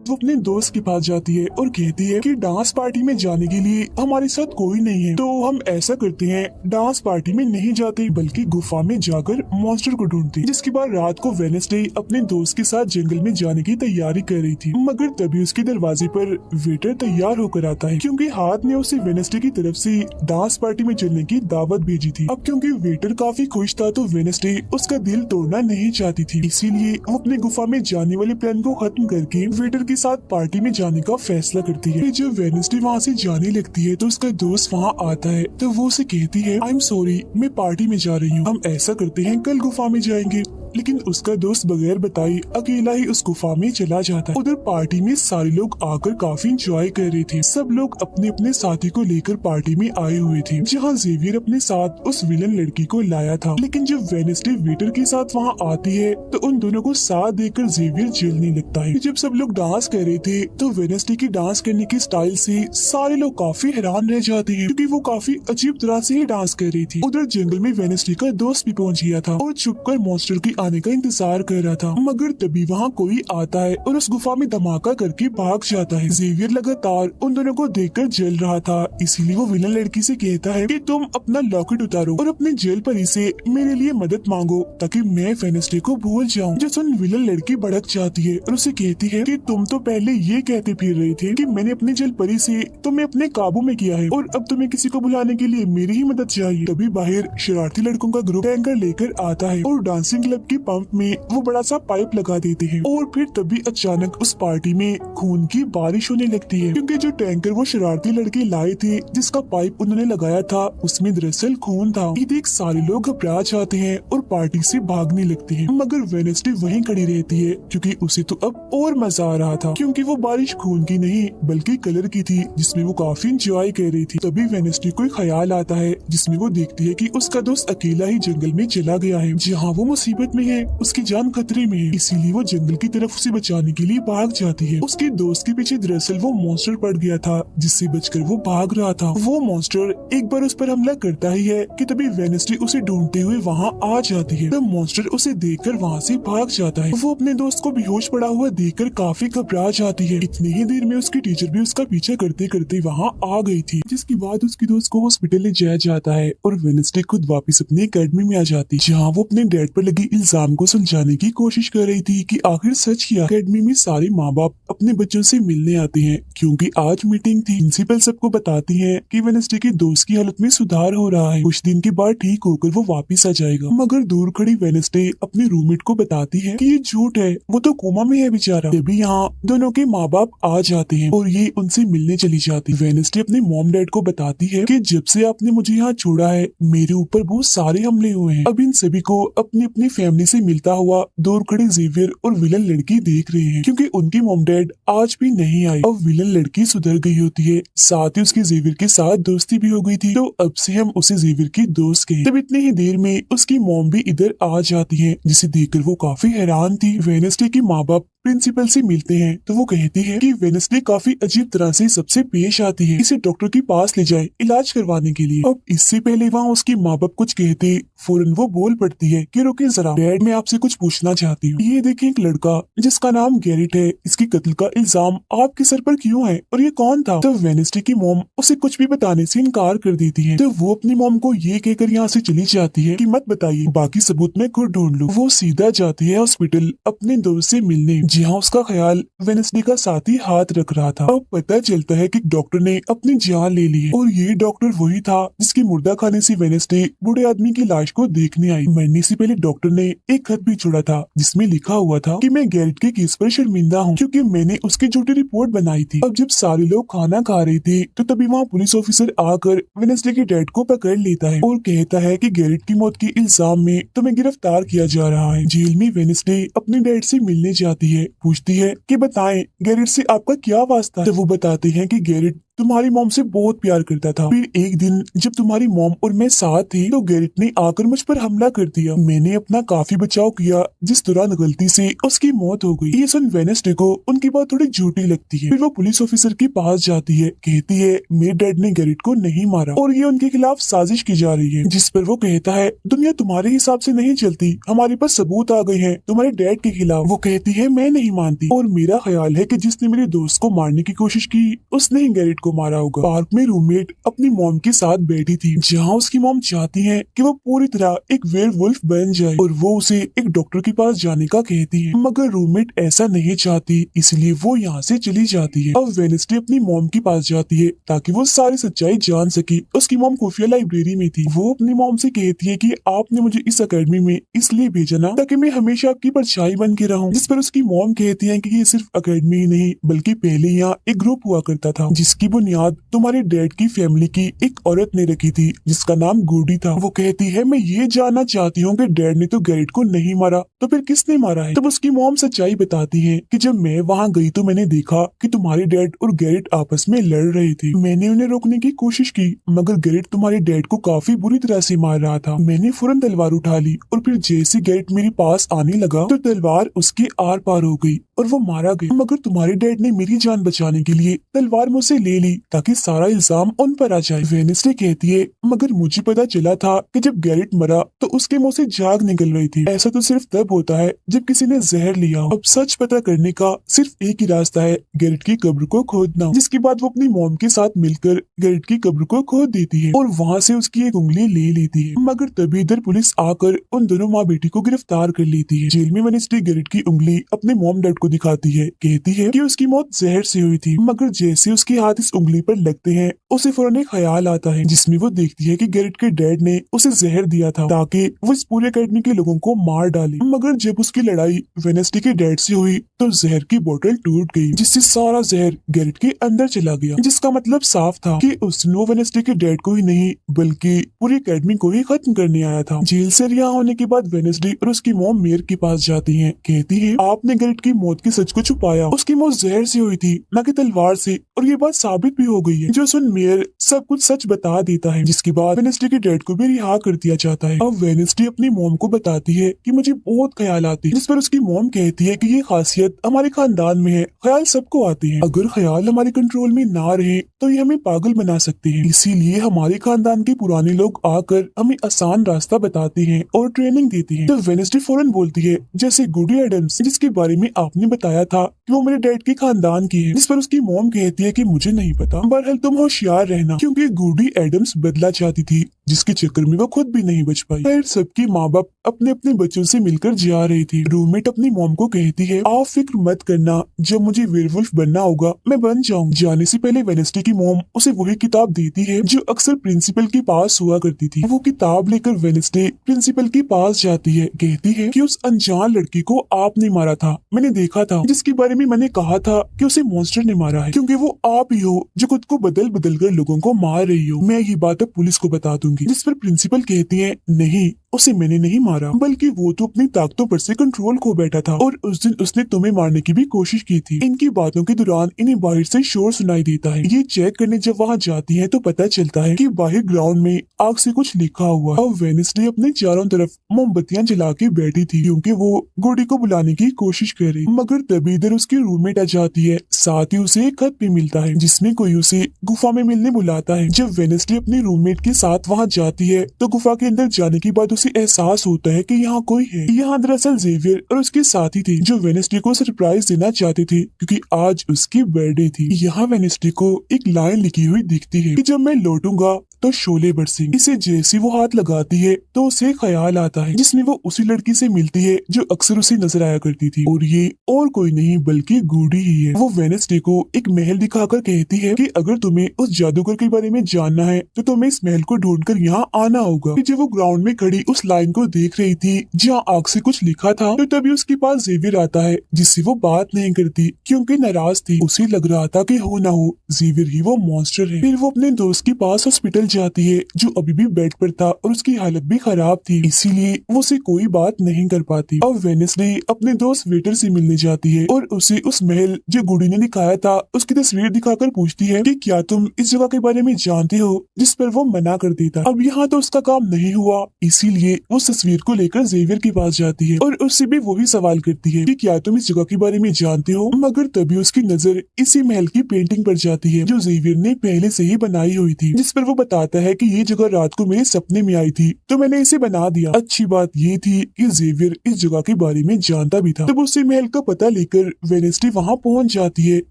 वो अपने दोस्त के पास जाती है और कहती है कि डांस पार्टी में जाने के लिए हमारे साथ कोई नहीं है, तो हम ऐसा करते हैं डांस पार्टी में नहीं जाते बल्कि गुफा में जाकर मॉन्स्टर को ढूंढते हैं। जिसके बाद रात को वेडनेसडे अपने दोस्त के साथ जंगल में जाने की तैयारी कर रही थी, मगर तभी उसके दरवाजे पर वेटर तैयार होकर आता है क्योंकि हाथ ने उसे वेडनेसडे की तरफ से डांस पार्टी में चलने की दावत भेजी थी। अब क्योंकि वेटर काफी खुश था तो वेडनेसडे उसका दिल तोड़ना नहीं चाहती थी, इसीलिए वो अपने गुफा में जाने वाले प्लान को खत्म करके वेटर के साथ पार्टी में जाने का फैसला करती है। जब वेडनेसडे वहाँ से जाने लगती है तो उसका दोस्त वहाँ आता है तो वो उसे कहती है आई एम सॉरी मैं पार्टी में जा रही हूँ, हम ऐसा करते हैं कल गुफा में जाएंगे। लेकिन उसका दोस्त बगैर बताई अकेला ही उस गुफा में चला जाता है। उधर पार्टी में सारे लोग आकर काफी एंजॉय कर रहे थे। सब लोग अपने अपने साथी को लेकर पार्टी में आए हुए थे, जहाँ जेवियर अपने साथ उस विलन लड़की को लाया था। लेकिन जब वेडनेसडे वेटर के साथ वहाँ आती है तो उन दोनों को साथ देखकर जेवियर जलने लगता है। जब सब लोग डांस कर रहे थे तो वेडनेसडे की डांस करने की स्टाइल से सारे लोग काफी हैरान रह जाते हैं क्योंकि वो काफी अजीब तरह से ही डांस कर रही थी। उधर जंगल में वेडनेसडे का दोस्त भी पहुँच गया था और छुपकर मॉन्स्टर की आने का इंतजार कर रहा था, मगर तभी वहाँ कोई आता है और उस गुफा में धमाका करके भाग जाता है। जेवियर लगातार उन दोनों को देखकर जल रहा था, इसीलिए वो विलन लड़की से कहता है कि तुम अपना लॉकेट उतारो और अपने जेल परी से मेरे लिए मदद मांगो ताकि मैं वेडनेसडे को भूल जाऊं। जो सुन विलन लड़की भड़क जाती है और उसे कहती है कि तुम तो पहले ये कहते फिर रहे थे कि मैंने अपने जेल परी से तुम्हें अपने काबू में किया है और अब तुम्हें किसी को बुलाने के लिए मेरी ही मदद चाहिए। तभी बाहर शरारती लड़कों का ग्रुप टैंकर लेकर आता है और डांसिंग क्लब की पंप में वो बड़ा सा पाइप लगा देते हैं और फिर तभी अचानक उस पार्टी में खून की बारिश होने लगती है क्योंकि जो टैंकर वो शरारती लड़के लाए थे जिसका पाइप उन्होंने लगाया था उसमें दरअसल खून था। ये देख सारे लोग घबरा जाते हैं और पार्टी से भागने लगते हैं, मगर वेडनेसडे वहीं खड़ी रहती है क्योंकि उसे तो अब और मजा आ रहा था क्योंकि वो बारिश खून की नहीं बल्कि कलर की थी जिसमें वो काफी इंजॉय कर रही थी। तभी वेडनेसडे को ख्याल आता है जिसमें वो देखती है कि उसका दोस्त अकेला ही जंगल में चला गया है जहाँ वो मुसीबत में है, उसकी जान खतरे में है, इसीलिए वो जंगल की तरफ उसे बचाने के लिए भाग जाती है। उसके दोस्त के पीछे दरअसल वो मॉन्स्टर पड़ गया था जिससे बचकर वो भाग रहा था। वो मॉन्स्टर एक बार उस पर हमला करता ही है कि तभी वेडनेसडे उसे ढूंढते हुए वहाँ आ जाती है। तब मॉन्स्टर उसे देखकर वहाँ से भाग जाता है। वो अपने दोस्त को बेहोश पड़ा हुआ देखकर काफी घबरा जाती है। इतनी ही देर में उसकी टीचर भी उसका पीछा करते करते वहाँ आ गई थी, जिसके बाद उसकी दोस्त को हॉस्पिटल ले जाया जाता है और वेडनेसडे खुद वापस अपनी एकेडमी में आ जाती है जहाँ वो अपने डैड पर लगी इल्जाम को सुलझाने की कोशिश कर रही थी कि आखिर सच क्या। अकेडमी में सारे माँ बाप अपने बच्चों से मिलने आते हैं क्योंकि आज मीटिंग थी। प्रिंसिपल सबको बताती है कि वेडनेसडे की दोस्त की हालत में सुधार हो रहा है, कुछ दिन के बाद ठीक होकर वो वापिस आ जाएगा। मगर दूर खड़ी वेडनेसडे अपने रूममेट को बताती है कि ये झूठ है, वो तो कोमा में है बेचारा। तभी यहाँ दोनों के माँ बाप आ जाते हैं और ये उनसे मिलने चली जाती। वेडनेसडे अपने मॉम डैड को बताती है कि जब से आपने मुझे यहाँ छोड़ा है मेरे ऊपर बहुत सारे हमले हुए हैं। अब इन सभी को अपनी अपनी फैमिली से मिलता हुआ दूर खड़ी जेवियर और विलन लड़की देख रहे हैं क्योंकि उनके मॉम डैड आज भी नहीं आए। अब विलन लड़की सुधर गई होती है, साथ ही उसकी जेवियर के साथ दोस्ती भी हो गई थी, तो अब से हम उसे जेवियर की दोस्त कहें। तब इतनी ही देर में उसकी मॉम भी इधर आ जाती है, जिसे देखकर वो काफी हैरान थी। वेडनेसडे के माँ बाप प्रिंसिपल से मिलते हैं तो वो कहती है कि वेडनेसडे काफी अजीब तरह से सबसे पेश आती है, इसे डॉक्टर के पास ले जाए इलाज करवाने के लिए। अब इससे पहले वहाँ उसके माँ बाप कुछ कहते फौरन वो बोल पड़ती है कि रुकिए जरा डैड, मैं आपसे कुछ पूछना चाहती हूँ। ये देखें एक लड़का जिसका नाम गैरेट है, इसकी कत्ल का इल्जाम आपके सर पर क्यों है और ये कौन था? तब वेडनेसडे की मॉम उसे कुछ भी बताने से इनकार कर देती है। तो वो अपनी मॉम को ये कहकर यहाँ से चली जाती है कि मत बताइए, बाकी सबूत मैं खुद ढूंढ लूँ। वो सीधा जाती है हॉस्पिटल अपने दोस्त से मिलने, जहाँ उसका ख्याल वेडनेसडे का साथी हाथ रख रहा था। अब पता चलता है कि डॉक्टर ने अपनी जान ले ली है और ये डॉक्टर वही था जिसके मुर्दा खाने से वेडनेसडे बूढ़े आदमी की लाश को देखने आई। मरने से पहले डॉक्टर ने एक खत भी छोड़ा था जिसमें लिखा हुआ था कि मैं गैरेट के केस पर शर्मिंदा हूँ क्योंकि मैंने उसकी झूठी रिपोर्ट बनाई थी। अब जब सारे लोग खाना खा रहे थे तो तभी वहाँ पुलिस ऑफिसर आकर वेडनेसडे के डैड को पकड़ लेता है और कहता है कि गैरेट की मौत के इल्जाम में तुम्हें गिरफ्तार किया जा रहा है। जेल में वेडनेसडे अपने डैड से मिलने जाती है, पूछती है कि बताएं गैरेट से आपका क्या वास्ता। तो वो बताते हैं कि गैरेट तुम्हारी मॉम से बहुत प्यार करता था। फिर एक दिन जब तुम्हारी मॉम और मैं साथ थे तो गैरेट ने आकर मुझ पर हमला कर दिया। मैंने अपना काफी बचाव किया जिस दौरान गलती से उसकी मौत हो गई। ये सुन वेडनेसडे को उनकी बात थोड़ी झूठी लगती है। फिर वो पुलिस ऑफिसर के पास जाती है, कहती है मेरे डैड ने गैरेट को नहीं मारा और ये उनके खिलाफ साजिश की जा रही है। जिस पर वो कहता है दुनिया तुम्हारे हिसाब से नहीं चलती, हमारे पास सबूत आ गए हैं तुम्हारे डैड के खिलाफ। वो कहती है मैं नहीं मानती और मेरा ख्याल है कि जिसने मेरे दोस्त को मारने की कोशिश की उसने ही गैरेट को मारा होगा। पार्क में रूममेट अपनी मॉम के साथ बैठी थी, जहाँ उसकी मॉम चाहती है कि वो पूरी तरह एक वेयरवुल्फ बन जाए और वो उसे एक डॉक्टर के पास जाने का कहती है, मगर रूममेट ऐसा नहीं चाहती, इसलिए वो यहाँ से चली जाती है। अब वेडनेसडे अपनी मॉम के पास जाती है ताकि वो सारी सच्चाई जान सके। उसकी मॉम खुफिया लाइब्रेरी में थी। वो अपनी मॉम से कहती है कि आपने मुझे इस अकेडमी में इसलिए भेजा ना ताकि मैं हमेशा आपकी परछाई बन के रहूं। जिस पर उसकी मॉम कहती है कि ये सिर्फ अकेडमी ही नहीं बल्कि पहले यहाँ एक ग्रुप हुआ करता था जिसकी बुनियाद तुम्हारे डैड की फैमिली की एक औरत ने रखी थी जिसका नाम गुडी था। वो कहती है मैं ये जानना चाहती हूँ कि डैड ने तो गैरेट को नहीं मारा तो फिर किसने मारा है। तब उसकी मॉम सच्चाई बताती है कि जब मैं वहाँ गई तो मैंने देखा कि तुम्हारे डैड और गैरेट आपस में लड़ रहे थे। मैंने उन्हें रोकने की कोशिश की मगर गैरेट तुम्हारे डैड को काफी बुरी तरह से मार रहा था। मैंने फौरन तलवार उठा ली और फिर जैसे गैरेट मेरे पास आने लगा तो तलवार उसके आर पार हो गई और वो मारा गया। मगर तुम्हारे डैड ने मेरी जान बचाने के लिए तलवार मुझसे ले ली ताकि सारा इल्जाम उन पर आ जाए। वेडनेसडे कहती है मगर मुझे पता चला था कि जब गैरेट मरा तो उसके मुंह से झाग निकल रही थी। ऐसा तो सिर्फ तब होता है जब किसी ने जहर लिया हो। अब सच पता करने का सिर्फ एक ही रास्ता है, गैरेट की कब्र को खोदना। जिसके बाद वो अपनी मॉम के साथ मिलकर गैरेट की कब्र को खोद देती है और वहाँ से उसकी एक उंगली ले लेती है। मगर तभी इधर पुलिस आकर उन दोनों माँ बेटी को गिरफ्तार कर लेती है। जेल में वेडनेसडे गैरेट की उंगली अपने मॉम डैड को दिखाती है, कहती है कि उसकी मौत जहर से हुई थी। मगर जैसे उसके हाथ इस उंगली पर लगते हैं उसे फौरन एक ख्याल आता है जिसमें वो देखती है कि गैरेट के डैड ने उसे जहर दिया था ताकि वो इस पूरे अकेडमी के लोगों को मार डाले। मगर जब उसकी लड़ाई वेडनेसडे के डैड से हुई तो जहर की बोतल टूट गई जिससे सारा जहर गैरेट के अंदर चला गया, जिसका मतलब साफ था कि उसने वो वेडनेसडे के डैड को ही नहीं बल्कि पूरी अकेडमी को ही खत्म करने आया था। जेल से रिहा होने के बाद वेडनेसडे और उसकी मॉम मेयर के पास जाती है, कहती है आपने गैरेट की मौत के सच को छुपाया, उसकी मौत जहर से हुई थी न कि तलवार से और ये बात साबित भी हो गई है। जो सुन मेयर सब कुछ सच बता देता है जिसके बाद वेडनेसडे के डैड को भी रिहा कर दिया जाता है। अब वेडनेसडे अपनी मॉम को बताती है कि मुझे बहुत ख्याल आते हैं, जिस पर उसकी मॉम कहती है कि ये खासियत हमारे खानदान में है, ख्याल सबको आते हैं, अगर ख्याल हमारे कंट्रोल में ना रहे तो ये हमें पागल बना सकते हैं, इसीलिए हमारे खानदान के पुराने लोग आकर हमें आसान रास्ता बताते हैं और ट्रेनिंग देते हैं। तो वेडनेसडे फौरन बोलती है जैसे गुडी एडम्स जिसके बारे में आपने बताया था कि वो मेरे डैड के खानदान की है, जिस पर उसकी मॉम कहती है कि मुझे नहीं पता, बहरहाल तुम होशियार रहना क्योंकि गुडी एडम्स बदला चाहती थी जिसके चक्कर में वो खुद भी नहीं बच पाई। खैर सबके माँ बाप अपने अपने बच्चों से मिलकर जा रही थी। रूममेट अपनी मॉम को कहती है, आप फिक्र मत करना, जब मुझे वेयरवुल्फ बनना होगा मैं बन जाऊंगी। जाने से पहले वेडनेसडे की मॉम उसे वही किताब देती है जो अक्सर प्रिंसिपल के पास हुआ करती थी। वो किताब लेकर वेडनेसडे प्रिंसिपल के पास जाती है, कहती है कि उस अनजान लड़की को आपने मारा था, मैंने देखा था, जिसके बारे में मैंने कहा था कि उसे मॉन्स्टर ने मारा है, क्योंकि वो आप ही हो जो खुद को बदल बदल कर लोगों को मार रही हो। मैं ये बात अब पुलिस को बता दूंगी। जिस पर प्रिंसिपल कहती है, नहीं उसे मैंने नहीं मारा, बल्कि वो तो अपनी ताकतों पर से कंट्रोल खो बैठा था और उस दिन उसने तुम्हें मारने की भी कोशिश की थी। इनकी बातों के दौरान इन्हें बाहर से शोर सुनाई देता है। ये चेक करने जब वहाँ जाती है तो पता चलता है कि बाहर ग्राउंड में आग से कुछ लिखा हुआ। अब वेडनेसडे अपने चारों तरफ मोमबत्तियां जला के बैठी थी क्योंकि वो गुडी को बुलाने की कोशिश कर रही, मगर तभी इधर उसकी रूममेट आ जाती है। साथ ही उसे एक खत भी मिलता है जिसमें कोई उसे गुफा में मिलने बुलाता है। जब वेडनेसडे अपनी रूममेट के साथ वहाँ जाती है तो गुफा के अंदर जाने के बाद उसे एहसास होता है कि यहाँ कोई है। यहाँ दरअसल जेवियर और उसके साथी थे जो वेडनेसडे को सरप्राइज देना चाहते थे क्योंकि आज उसकी बर्थडे थी। यहाँ वेडनेसडे को एक लाइन लिखी हुई दिखती है कि जब मैं लौटूंगा तो शोले बरसेंगे। इसे जैसी वो हाथ लगाती है तो उसे ख्याल आता है जिसमें वो उसी लड़की से मिलती है जो अक्सर उसे नजर आया करती थी, और ये और कोई नहीं बल्कि गुडी ही है। वो वेडनेसडे को एक महल दिखाकर कहती है कि अगर तुम्हें उस जादूगर के बारे में जानना है तो तुम्हें इस महल को ढूंढकर यहाँ आना होगा। जब वो ग्राउंड में खड़ी उस लाइन को देख रही थी जहाँ आग से कुछ लिखा था तो तभी उसके पास जेवियर आता है जिससे वो बात नहीं करती क्योंकि नाराज थी। उसे लग रहा था कि हो ना हो जेवियर ही वो मॉन्स्टर है। फिर वो अपने दोस्त के पास हॉस्पिटल जाती है जो अभी भी बेड पर था और उसकी हालत भी खराब थी, इसीलिए वो उसे कोई बात नहीं कर पाती। अब वेडनेसडे अपने दोस्त वेटर से मिलने जाती है और उसे उस महल जो गुडी ने दिखाया था उसकी तस्वीर दिखाकर पूछती है कि क्या तुम इस जगह के बारे में जानते हो, जिस पर वो मना कर देता। अब यहाँ तो उसका काम नहीं हुआ, इसीलिए वो तस्वीर को लेकर जेवियर के पास जाती है और उससे भी वही सवाल करती है कि क्या तुम इस जगह के बारे में जानते हो, मगर तभी उसकी नजर इसी महल की पेंटिंग पर जाती है जो जेवियर ने पहले से ही बनाई हुई थी, जिस पर वो बताता है कि ये जगह रात को मेरे सपने में आई थी तो मैंने इसे बना दिया। अच्छी बात ये थी कि जेवियर इस जगह के बारे में जानता भी था। तब उसे महल का पता लेकर वेडनेसडे वहाँ पहुँच जाती है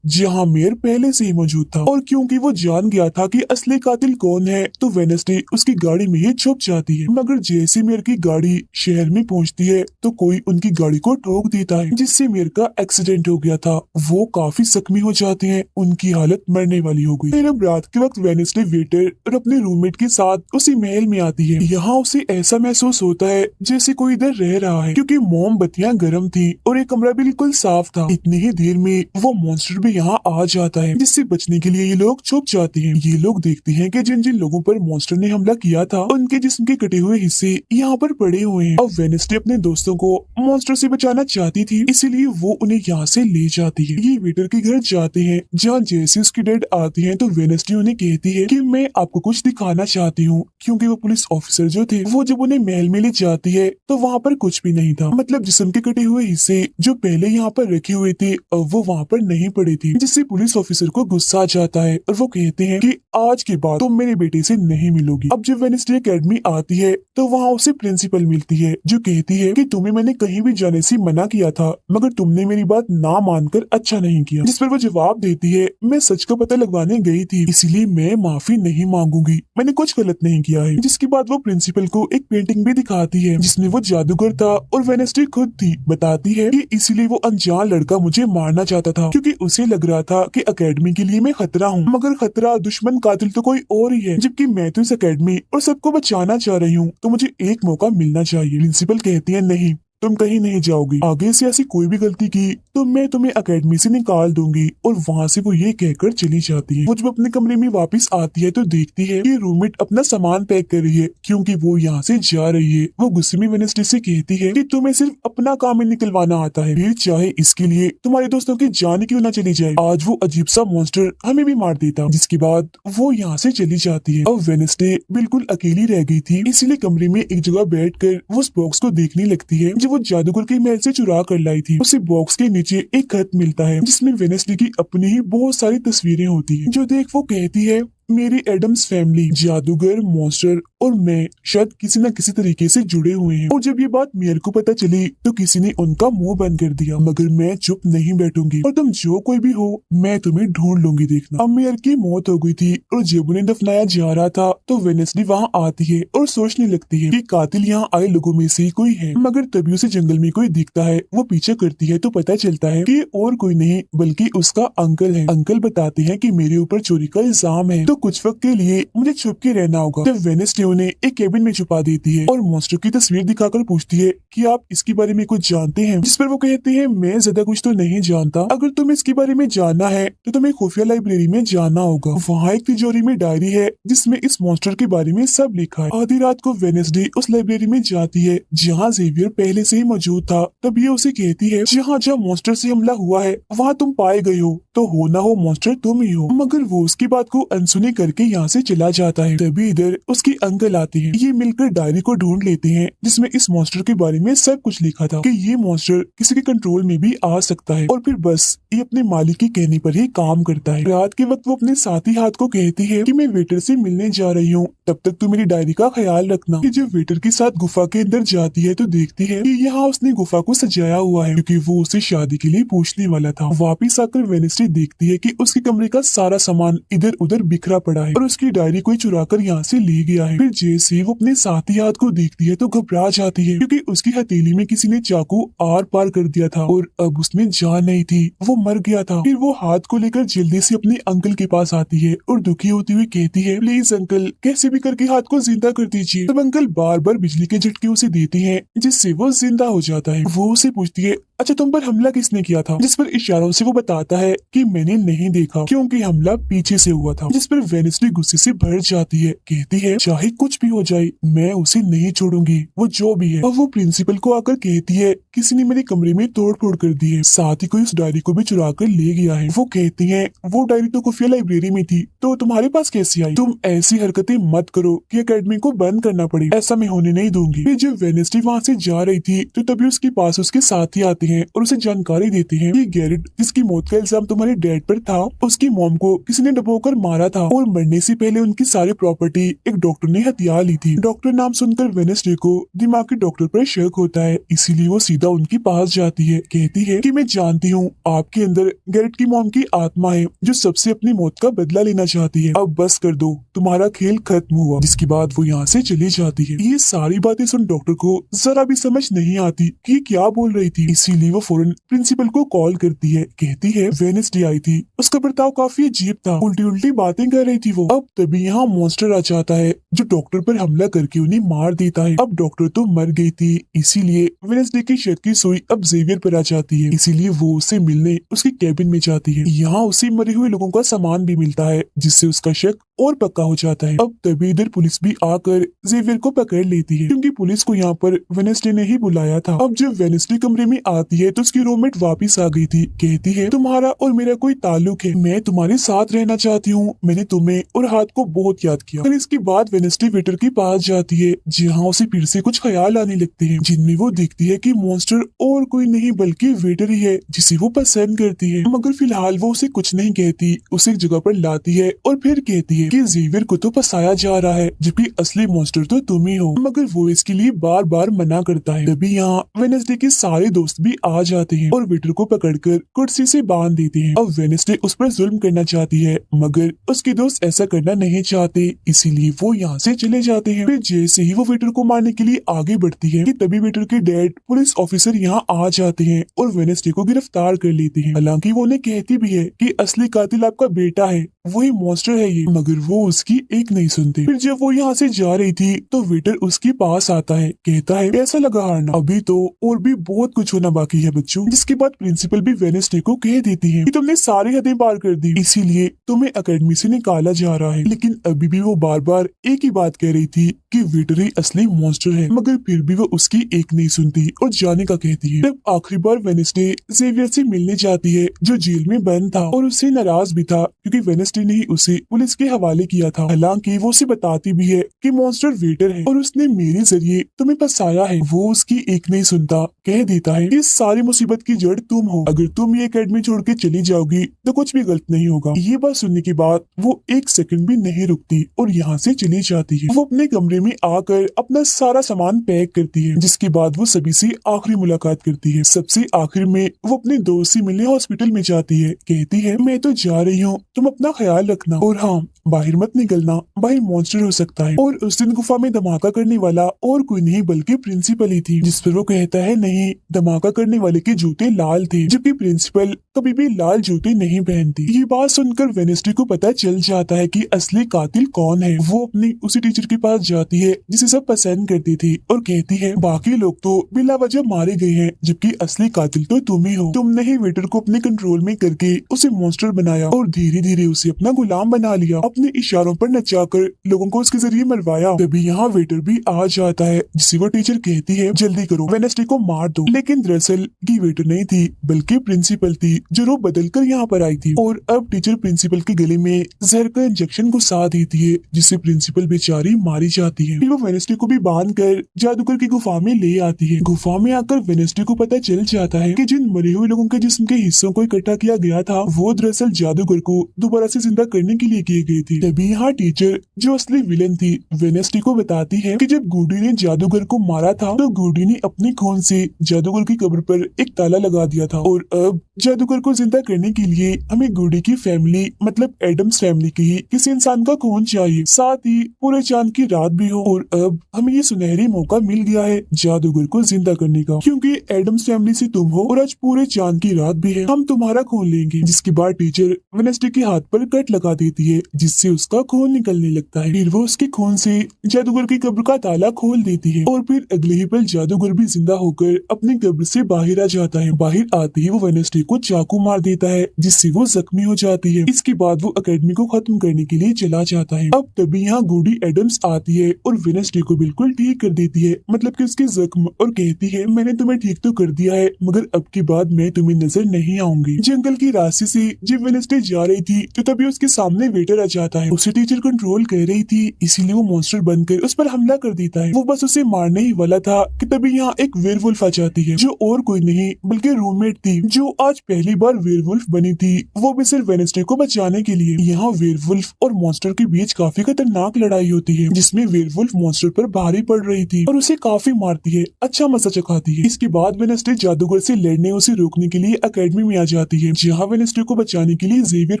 जहाँ मेयर पहले से ही मौजूद था, और क्योंकि वो जान गया था कि असली कातिल कौन है तो वेडनेसडे उसकी गाड़ी में ही छुप जाती है। मगर जैसे मेयर की गाड़ी शहर में पहुँचती है तो कोई उनकी गाड़ी को ठोक देता है जिससे मेयर का एक्सीडेंट हो गया था। वो काफी जख्मी हो जाते हैं, उनकी हालत मरने वाली हो गई। फिर अब रात के वक्त वेडनेसडे वेटर और अपने रूममेट के साथ उसी महल में आती है। यहाँ उसे ऐसा महसूस होता है जैसे कोई इधर रह रहा है क्योंकि मोमबत्तियां गर्म थी और एक कमरा बिल्कुल साफ था। इतनी ही देर में वो मॉन्स्टर भी यहाँ आ जाता है जिससे बचने के लिए ये लोग छुप जाते हैं। ये लोग देखते हैं कि जिन जिन लोगों पर मॉन्स्टर ने हमला किया था उनके जिस्म के कटे हुए हिस्से यहाँ पर पड़े हुए हैं। अब वेडनेसडे अपने दोस्तों को मॉन्स्टर से बचाना चाहती थी, इसीलिए वो उन्हें यहाँ से ले जाती है। ये वेटर के घर जाते हैं जहाँ जैसे उसकी डेड आती है तो वेडनेसडे उन्हें कहती है कि मैं आपको कुछ दिखाना चाहती हूँ, क्योंकि वो पुलिस ऑफिसर जो थे वो जब उन्हें महल में ले जाती है तो वहाँ पर कुछ भी नहीं था। मतलब जिस्म के कटे हुए हिस्से जो पहले यहाँ पर रखे हुए थे अब वो वहाँ पर नहीं पड़े थे, जिससे पुलिस ऑफिसर को गुस्सा आ जाता है और वो कहते हैं कि आज के बाद तुम मेरे बेटे से नहीं मिलोगी। अब जब वेडनेसडे एकेडमी आती है तो वहाँ उसे प्रिंसिपल मिलती है जो कहती है कि तुम्हें मैंने कहीं भी जाने से मना किया था मगर तुमने मेरी बात ना मानकर अच्छा नहीं किया। जिस पर वो जवाब देती है, मैं सच का पता लगवाने गई थी इसीलिए मैं माफी नहीं मांगूंगी, मैंने कुछ गलत नहीं किया है। जिसके बाद वो प्रिंसिपल को एक पेंटिंग भी दिखाती है जिसमें वो जादूगर था और वेडनेसडे खुद थी। बताती है कि इसीलिए वो अनजान लड़का मुझे मारना चाहता था क्योंकि उसे लग रहा था कि एकेडमी के लिए मैं खतरा हूँ, मगर खतरा दुश्मन कातिल तो कोई और ही है, जबकि मैं तो इस एकेडमी और सबको बचाना चाह रही हूँ तो मुझे एक मौका मिलना चाहिए। प्रिंसिपल कहती है, नहीं तुम कहीं नहीं जाओगी, आगे से ऐसी कोई भी गलती की तो मैं तुम्हें एकेडमी से निकाल दूंगी। और वहाँ से वो ये कहकर चली जाती है। वो जब अपने कमरे में वापस आती है तो देखती है कि रूममेट अपना सामान पैक कर रही है क्योंकि वो यहाँ से जा रही है। वो गुस्से में वेडनेसडे से कहती है कि तुम्हें सिर्फ अपना काम ही निकलवाना आता है, फिर चाहे इसके लिए तुम्हारे दोस्तों की जान क्यों ना चली जाए, आज वो अजीब सा मॉन्स्टर हमें भी मार देता। जिसके बाद वो यहाँ से चली जाती है। अब वेडनेसडे बिल्कुल अकेली रह गई थी, इसीलिए कमरे में एक जगह बैठकर वो उस बॉक्स को देखने लगती है वो जादूगर के महल से चुरा कर लाई थी। उसे बॉक्स के नीचे एक खत मिलता है जिसमें वेडनेसडे की अपनी ही बहुत सारी तस्वीरें होती हैं। जो देख वो कहती है, मेरी एडम्स फैमिली, जादूगर, मॉन्स्टर और मैं शायद किसी न किसी तरीके से जुड़े हुए हैं। और जब ये बात मेयर को पता चली तो किसी ने उनका मुंह बंद कर दिया, मगर मैं चुप नहीं बैठूंगी और तुम जो कोई भी हो मैं तुम्हें ढूंढ लूंगी देखना। अब मेयर की मौत हो गई थी और जब उन्हें दफनाया जा रहा था तो वेनेसडे वहाँ आती है और सोचने लगती है कि कातिल यहाँ आए लोगों में से ही कोई है, मगर तभी उसे जंगल में कोई दिखता है। वो पीछे करती है तो पता चलता है कि और कोई नहीं बल्कि उसका अंकल है। अंकल बताते हैं कि मेरे ऊपर चोरी का इल्जाम है तो कुछ वक्त के लिए मुझे छुप के रहना होगा। तब वेनेसडे उन्हें एक केबिन में छुपा देती है और मॉन्स्टर की तस्वीर दिखाकर पूछती है कि आप इसके बारे में कुछ जानते हैं, जिस पर वो कहते हैं मैं ज्यादा कुछ तो नहीं जानता, अगर तुम्हें इसके बारे में जानना है तो तुम्हें खुफिया लाइब्रेरी में जाना होगा। वहाँ एक तिजोरी में डायरी है जिसमें इस मॉन्स्टर के बारे में सब लिखा है। आधी रात को वेनेसडे उस लाइब्रेरी में जाती है जहाँ जेवियर पहले से ही मौजूद था। तब ये उसे कहती है जहाँ जहाँ मॉन्स्टर से हमला हुआ है वहाँ तुम पाए गए हो, तो हो ना हो मॉन्स्टर तुम ही हो। मगर वो उसकी बात को अनसुनी करके यहाँ से चला जाता है। तभी इधर उसकी अंकल आते हैं। ये मिलकर डायरी को ढूंढ लेते हैं जिसमें इस मॉन्स्टर के बारे में सब कुछ लिखा था कि ये मॉन्स्टर किसी के कंट्रोल में भी आ सकता है और फिर बस ये अपने मालिक के कहने पर ही काम करता है। रात के वक्त वो अपने साथी हाथ को कहती है कि मैं वेटर से मिलने जा रही हूँ, तब तक तू मेरी डायरी का ख्याल रखना। कि जब वेटर के साथ गुफा के अंदर जाती है तो देखती है कि यहाँ उसने गुफा को सजाया हुआ है क्योंकि वो उसे शादी के लिए पूछने वाला था। वापिस आकर वेनेसडे देखती है कि उसके कमरे का सारा सामान इधर उधर बिखरा पड़ा है और उसकी डायरी कोई चुरा कर यहाँ से ले गया है। फिर जैसे वो अपने साथी हाथ को देखती है तो घबरा जाती है क्योंकि उसकी हथेली में किसी ने चाकू आर पार कर दिया था और अब उसमें जान नहीं थी, वो मर गया था। फिर वो हाथ को लेकर जल्दी से अपने अंकल के पास आती है और दुखी होती हुई कहती है प्लीज अंकल कैसे भी करके हाथ को जिंदा कर दीजिए। तब अंकल बार बार बिजली के झटके उसे देते हैं जिससे वो जिंदा हो जाता है। वो उसे पूछती है अच्छा तुम पर हमला किसने किया था, जिस पर इशारों से वो बताता है कि मैंने नहीं देखा क्योंकि हमला पीछे से हुआ था। जिस पर वेनेसडे गुस्से से भर जाती है, कहती है चाहे कुछ भी हो जाए मैं उसे नहीं छोड़ूंगी, वो जो भी है। और वो प्रिंसिपल को आकर कहती है किसी ने मेरे कमरे में तोड़ फोड़ कर दी है, साथ ही कोई उस डायरी को भी चुरा कर ले गया है। वो कहती है वो डायरी तो खुफिया लाइब्रेरी में थी तो तुम्हारे पास कैसे आई, तुम ऐसी हरकतें मत करो कि अकेडमी को बंद करना पड़े, ऐसा मैं होने नहीं दूंगी। फिर जब वेनेसडे वहाँ से जा रही थी तो तभी उसके पास उसके साथी आते हैं और उसे जानकारी देते हैं कि गैरेट जिसकी मौत का इल्जाम तुम्हारे डैड पर था उसकी मॉम को किसी ने डबोकर मारा था और मरने से पहले उनकी सारी प्रॉपर्टी एक डॉक्टर ने हथिया ली थी। डॉक्टर नाम सुनकर वेनेसडे को दिमागी डॉक्टर पर शक होता है, इसीलिए वो सीधा उनके पास जाती है। कहती है कि मैं जानती हूँ आपके अंदर गैरेट की मॉम की आत्मा है जो सबसे अपनी मौत का बदला लेना चाहती है, अब बस कर दो तुम्हारा खेल खत्म हुआ। जिसके बाद वो यहाँ से चली जाती है। ये सारी बातें सुन डॉक्टर को जरा भी समझ नहीं आती कि ये क्या बोल रही थी, इसीलिए वो फौरन प्रिंसिपल को कॉल करती है। कहती है वेनेसडे आई थी, उसका बर्ताव काफी अजीब था, उल्टी उल्टी बातें कर रही थी वो। अब तभी यहाँ मॉन्स्टर आ जाता है जो डॉक्टर पर हमला करके उन्हें मार देता है। अब डॉक्टर तो मर गई थी, इसीलिए वेनेसडे की शक की सुई अब जेवियर पर आ जाती है, इसीलिए वो उससे मिलने उसकी कैबिन में जाती है। यहाँ उसे मरे हुए लोगों का सामान भी मिलता है जिससे उसका शक और पक्का हो जाता है। अब तभी इधर पुलिस भी आकर जेवियर को पकड़ लेती है क्योंकि पुलिस को यहाँ पर वेनेसडे ने ही बुलाया था। अब जब वेनेसडे कमरे में आती है तो उसकी रूममेट वापस आ गई थी। कहती है तुम्हारा और मेरा कोई ताल्लुक है, मैं तुम्हारे साथ रहना चाहती हूँ, मैंने तुम्हें और हाथ को बहुत याद किया। फिर इसके बाद वेनेसडे वेटर के पास जाती है जहाँ उसे फिर से कुछ ख्याल आने लगते हैं जिनमें वो देखती है कि मॉन्स्टर और कोई नहीं बल्कि वेटर ही है जिसे वो पसंद करती है। मगर फिलहाल वो उसे कुछ नहीं कहती, उसे एक जगह पर लाती है और फिर कहती है कि जेवियर को तो फंसाया जा रहा है जबकि असली मॉन्स्टर तो तुम ही हो, मगर वो इसके लिए बार बार मना करता है। तभी यहाँ वेनेसडे के सारे दोस्त भी आ जाते हैं और वेटर को पकड़कर कुर्सी से बांध देते हैं। अब वेनेसडे उस पर जुल्म करना चाहती है मगर उसके दोस्त ऐसा करना नहीं चाहते, इसीलिए वो यहाँ से चले जाते हैं। फिर जैसे ही वो वेटर को मारने के लिए आगे बढ़ती है कि तभी वेटर के डैड पुलिस ऑफिसर यहाँ आ जाते हैं और वेनेसडे को गिरफ्तार कर लेते हैं। हालांकि वो उन्हें कहती भी है कि असली कातिल आपका बेटा है, वही मॉन्स्टर है ये, मगर वो उसकी एक नहीं सुनते। फिर जब वो यहाँ से जा रही थी तो वेटर उसके पास आता है, कहता है कैसा लगा हारना, अभी तो और भी बहुत कुछ होना बाकी है बच्चों। जिसके बाद प्रिंसिपल भी वेनेसडे को कह देती है कि तुमने सारी हदें पार कर दी, इसीलिए तुम्हें अकेडमी से निकाला जा रहा है। लेकिन अभी भी वो बार बार एक ही बात कह रही थी कि वेटर ही असली मॉन्स्टर है, मगर फिर भी वो उसकी एक नहीं सुनती और जाने का कहती है। जब आखिरी बार वेनेसडे जेवियर से मिलने जाती है जो जेल में बंद था और उससे नाराज भी था क्योंकि वेनेसडे ने ही उसे पुलिस के हवाले किया था। हालांकि वो उसे बताती भी है कि मॉन्स्टर वेटर है और उसने मेरे जरिए तुम्हें फंसाया है। वो उसकी एक नहीं सुनता, कह देता है कि सारी मुसीबत की जड़ तुम हो। अगर तुम ये एकेडमी छोड़ के चली जाओगी तो कुछ भी गलत नहीं होगा। ये बात सुनने के बाद वो एक सेकंड भी नहीं रुकती और यहाँ से चली जाती है। वो अपने कमरे में आकर अपना सारा सामान पैक करती है, जिसके बाद वो सभी से आखिरी मुलाकात करती है। सबसे आखिर में वो अपने दोस्त से मिलने हॉस्पिटल में जाती है। कहती है मैं तो जा रही हूँ, तुम अपना ख्याल रखना और हाँ बाहर मत निकलना, बाहर मॉन्स्टर हो सकता है। और उस दिन गुफा में धमाका करने वाला और कोई नहीं बल्कि प्रिंसिपल ही थी। जिस पर वो कहता है नहीं, धमाका करने वाले के जूते लाल थे, जबकि प्रिंसिपल कभी भी लाल जूते नहीं पहनती। ये बात सुनकर वेनेस्डे को पता चल जाता है कि असली कातिल कौन है। वो अपनी उसी टीचर के पास जाती है जिसे सब पसंद करती थी और कहती है बाकी लोग तो बिला वजह मारे गए हैं, जबकि असली कातिल तो तुम ही हो। तुमने ही वेटर को अपने कंट्रोल में करके उसे मॉन्स्टर बनाया और धीरे धीरे उसे अपना गुलाम बना लिया। अपने इशारों पर नचाकर लोगों को उसके जरिए मरवाया। तभी यहाँ वेटर भी आ जाता है, जिसे वो टीचर कहती है जल्दी करो, वेनेस्डे को मार दो। लेकिन दरअसल ये वेटर नहीं थी बल्कि प्रिंसिपल थी, जो रूप बदल कर यहाँ पर आई थी। और अब टीचर प्रिंसिपल के गले में जहर का इंजेक्शन घुसा देती है, जिससे प्रिंसिपल बेचारी मारी जाती है। फिर वो वेनेस्डे को भी बांध कर जादूगर की गुफा में ले आती है। गुफा में आकर वेनेस्डे को पता चल जाता है कि जिन मरे हुए लोगों के जिस्म के हिस्सों को इकट्ठा किया गया था वो दरअसल जादूगर को दोबारा से जिंदा करने के लिए किए गए थे। तभी यहाँ टीचर जो असली विलन थी वेनेस्डे को बताती है कि जब गुडी ने जादूगर को मारा था तो गुडी ने अपने खून से जादूगर की कब्र पर एक ताला लगा दिया था। और अब जादूगर को जिंदा करने के लिए हमें गुडी की फैमिली मतलब एडम्स फैमिली के ही किसी इंसान का खून चाहिए, साथ ही पूरे चांद की रात भी हो। और अब हमें ये सुनहरी मौका मिल गया है जादूगर को जिंदा करने का, क्योंकि एडम्स फैमिली से तुम हो और आज पूरे चांद की रात भी है, हम तुम्हारा खून लेंगे। जिसके बाद टीचर वेनेस्डे के हाथ पर कट लगा देती है, जिससे उसका खून निकलने लगता है। फिर वो उसके खून से जादूगर की कब्र का ताला खोल देती है और फिर अगले ही पल जादूगर भी जिंदा होकर अपनी कब्र से बाहर आ जाता है। बाहर आते ही वो वेनेस्डे को चाकू मार देता है, जिससे वो जख्मी हो जाती है। इसके बाद वो एकेडमी को खत्म करने के लिए चला जाता है। अब तभी यहाँ गुडी एडम्स आती है और वेनेस्डे को बिल्कुल ठीक कर देती है, मतलब कि उसके जख्म, और कहती है मैंने तुम्हें ठीक तो कर दिया है मगर अब की बाद मैं तुम्हें नजर नहीं आऊंगी। जंगल की रास्ते से जब वेनेस्डे जा रही थी तो तभी उसके सामने वेटर आ जाता है। उसे टीचर कंट्रोल कर रही थी, इसीलिए वो मॉन्स्टर बनकर उस पर हमला कर देता है। वो बस उसे मारने ही वाला था कि तभी यहाँ एक वेयरवुल्फ आ जाती है, जो और कोई नहीं बल्कि रूममेट थी, जो आज पहली बार वेयरवुल्फ बनी थी, वो भी सिर्फ वेनेस्डे को बचाने के लिए। यहाँ वेयरवुल्फ और मॉन्स्टर के बीच काफी खतरनाक लड़ाई होती है, जिसमें वेयरवुल्फ मॉन्स्टर पर भारी पड़ रही थी और उसे काफी मारती है, अच्छा मजा चखाती है। इसके बाद वेनेस्डे जादूगर से लड़ने उसे रोकने के लिए एकेडमी में आ जाती है, जहाँ वेनेस्डे को बचाने के लिए जेवियर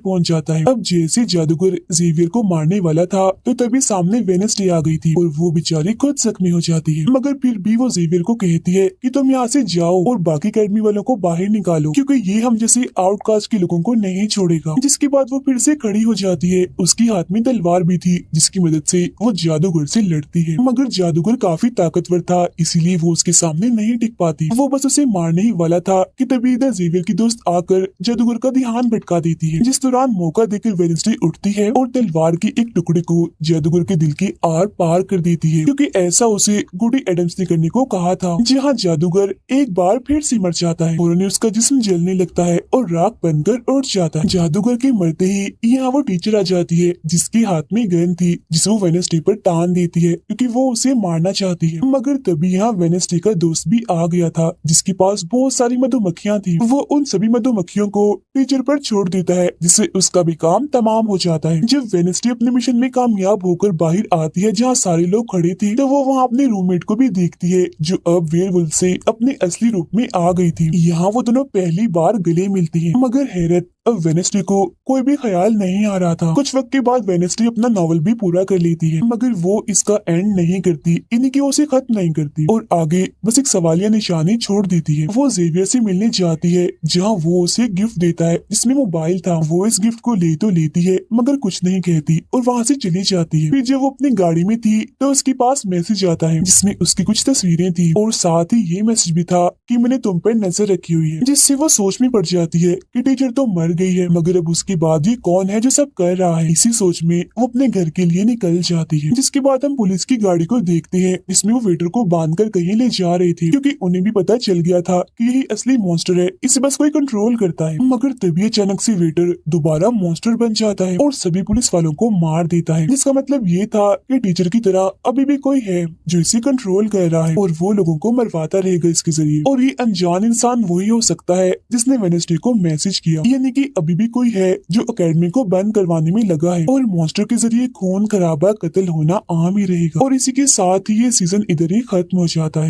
पहुंच जाता है। अब जैसे जादूगर जेवियर को मारने वाला था तो तभी सामने वेनेस्डे आ गई थी और वो बेचारी खुद जख्मी हो जाती है, मगर फिर भी वो जेवियर को कहती है कि तुम यहाँ से जाओ और बाकी एकेडमी वालों को बाहर निकालो, क्योंकि ये हम जैसे आउटकास्ट के लोगों को नहीं छोड़ेगा। जिसके बाद वो फिर से खड़ी हो जाती है, उसकी हाथ में तलवार भी थी, जिसकी मदद से वो जादूगर से लड़ती है, मगर जादूगर काफी ताकतवर था, इसीलिए वो उसके सामने नहीं टिक पाती। वो बस उसे मारने ही वाला था कि तभी इधर जेवियर की दोस्त आकर जादूगर का ध्यान भटका देती है, जिस दौरान मौका देकर वेनेस्डे उठती है और तलवार के एक टुकड़े को जादूगर के दिल के आर पार कर देती है, क्योंकि ऐसा उसे गुडी एडम्स ने करने को कहा था। जहाँ जादूगर एक बार फिर से मर जाता है, फौरन उसका जिस्म जलने लगता है और राख बनकर उड़ जाता है। जादूगर के मरते ही यहाँ वो टीचर आ जाती है, जिसके हाथ में गन थी, जिसे वो वेनेस्डे पर टान देती है, क्योंकि वो उसे मारना चाहती है। मगर तभी यहाँ वेनेस्डे का दोस्त भी आ गया था, जिसके पास बहुत सारी मधुमक्खियाँ थी। वो उन सभी मधुमक्खियों को टीचर पर छोड़ देता है, जिससे उसका भी काम तमाम हो जाता है। जब वेनेस्डे अपने मिशन में कामयाब होकर बाहर आती है जहाँ सारे लोग खड़े थे, तो वो वहाँ अपने रूममेट को भी देखती है, जो अब वेयरवुल्फ से अपने असली रूप में आ गई थी। यहाँ वो दोनों पहली बार गले मिलती हैं, मगर हैरत अब वेनेस्डे को कोई भी ख्याल नहीं आ रहा था। कुछ वक्त के बाद वेनेस्डे अपना नॉवल भी पूरा कर लेती है, मगर वो इसका एंड नहीं करती, यानी कि वो उसे खत्म नहीं करती और आगे बस एक सवालिया निशानी छोड़ देती है। वो जेवियर से मिलने जाती है, जहाँ वो उसे गिफ्ट देता है जिसमें मोबाइल था। वो इस गिफ्ट को ले तो लेती है मगर कुछ नहीं कहती और वहाँ से चली जाती है। फिर जब वो अपनी गाड़ी में थी तो उसके पास मैसेज आता है, जिसमें उसकी कुछ तस्वीरें थी और साथ ही ये मैसेज भी था कि मैंने तुम पर नजर रखी हुई है, जिससे वो सोच में पड़ जाती है कि टीचर तो मर गई है, मगर अब उसके बाद ये कौन है जो सब कर रहा है। इसी सोच में वो अपने घर के लिए निकल जाती है, जिसके बाद हम पुलिस की गाड़ी को देखते हैं, जिसमें वो वेटर को बांधकर कहीं ले जा रहे थे, क्योंकि उन्हें भी पता चल गया था कि यही असली मॉन्स्टर है, इसे बस कोई कंट्रोल करता है। मगर तभी अचानक से वेटर दोबारा मॉन्स्टर बन जाता है और सभी पुलिस वालों को मार देता है, जिसका मतलब ये था कि टीचर की तरह अभी भी कोई है जो इसे कंट्रोल कर रहा है और वो लोगों को मरवाता रहेगा इसके जरिए। और ये अनजान इंसान वही हो सकता है जिसने वेडनेसडे को मैसेज किया, यानी कि अभी भी कोई है जो एकेडमी को बंद करवाने में लगा है और मॉन्स्टर के जरिए खून खराबा कत्ल होना आम ही रहेगा। और इसी के साथ ही ये सीजन इधर ही खत्म हो जाता है।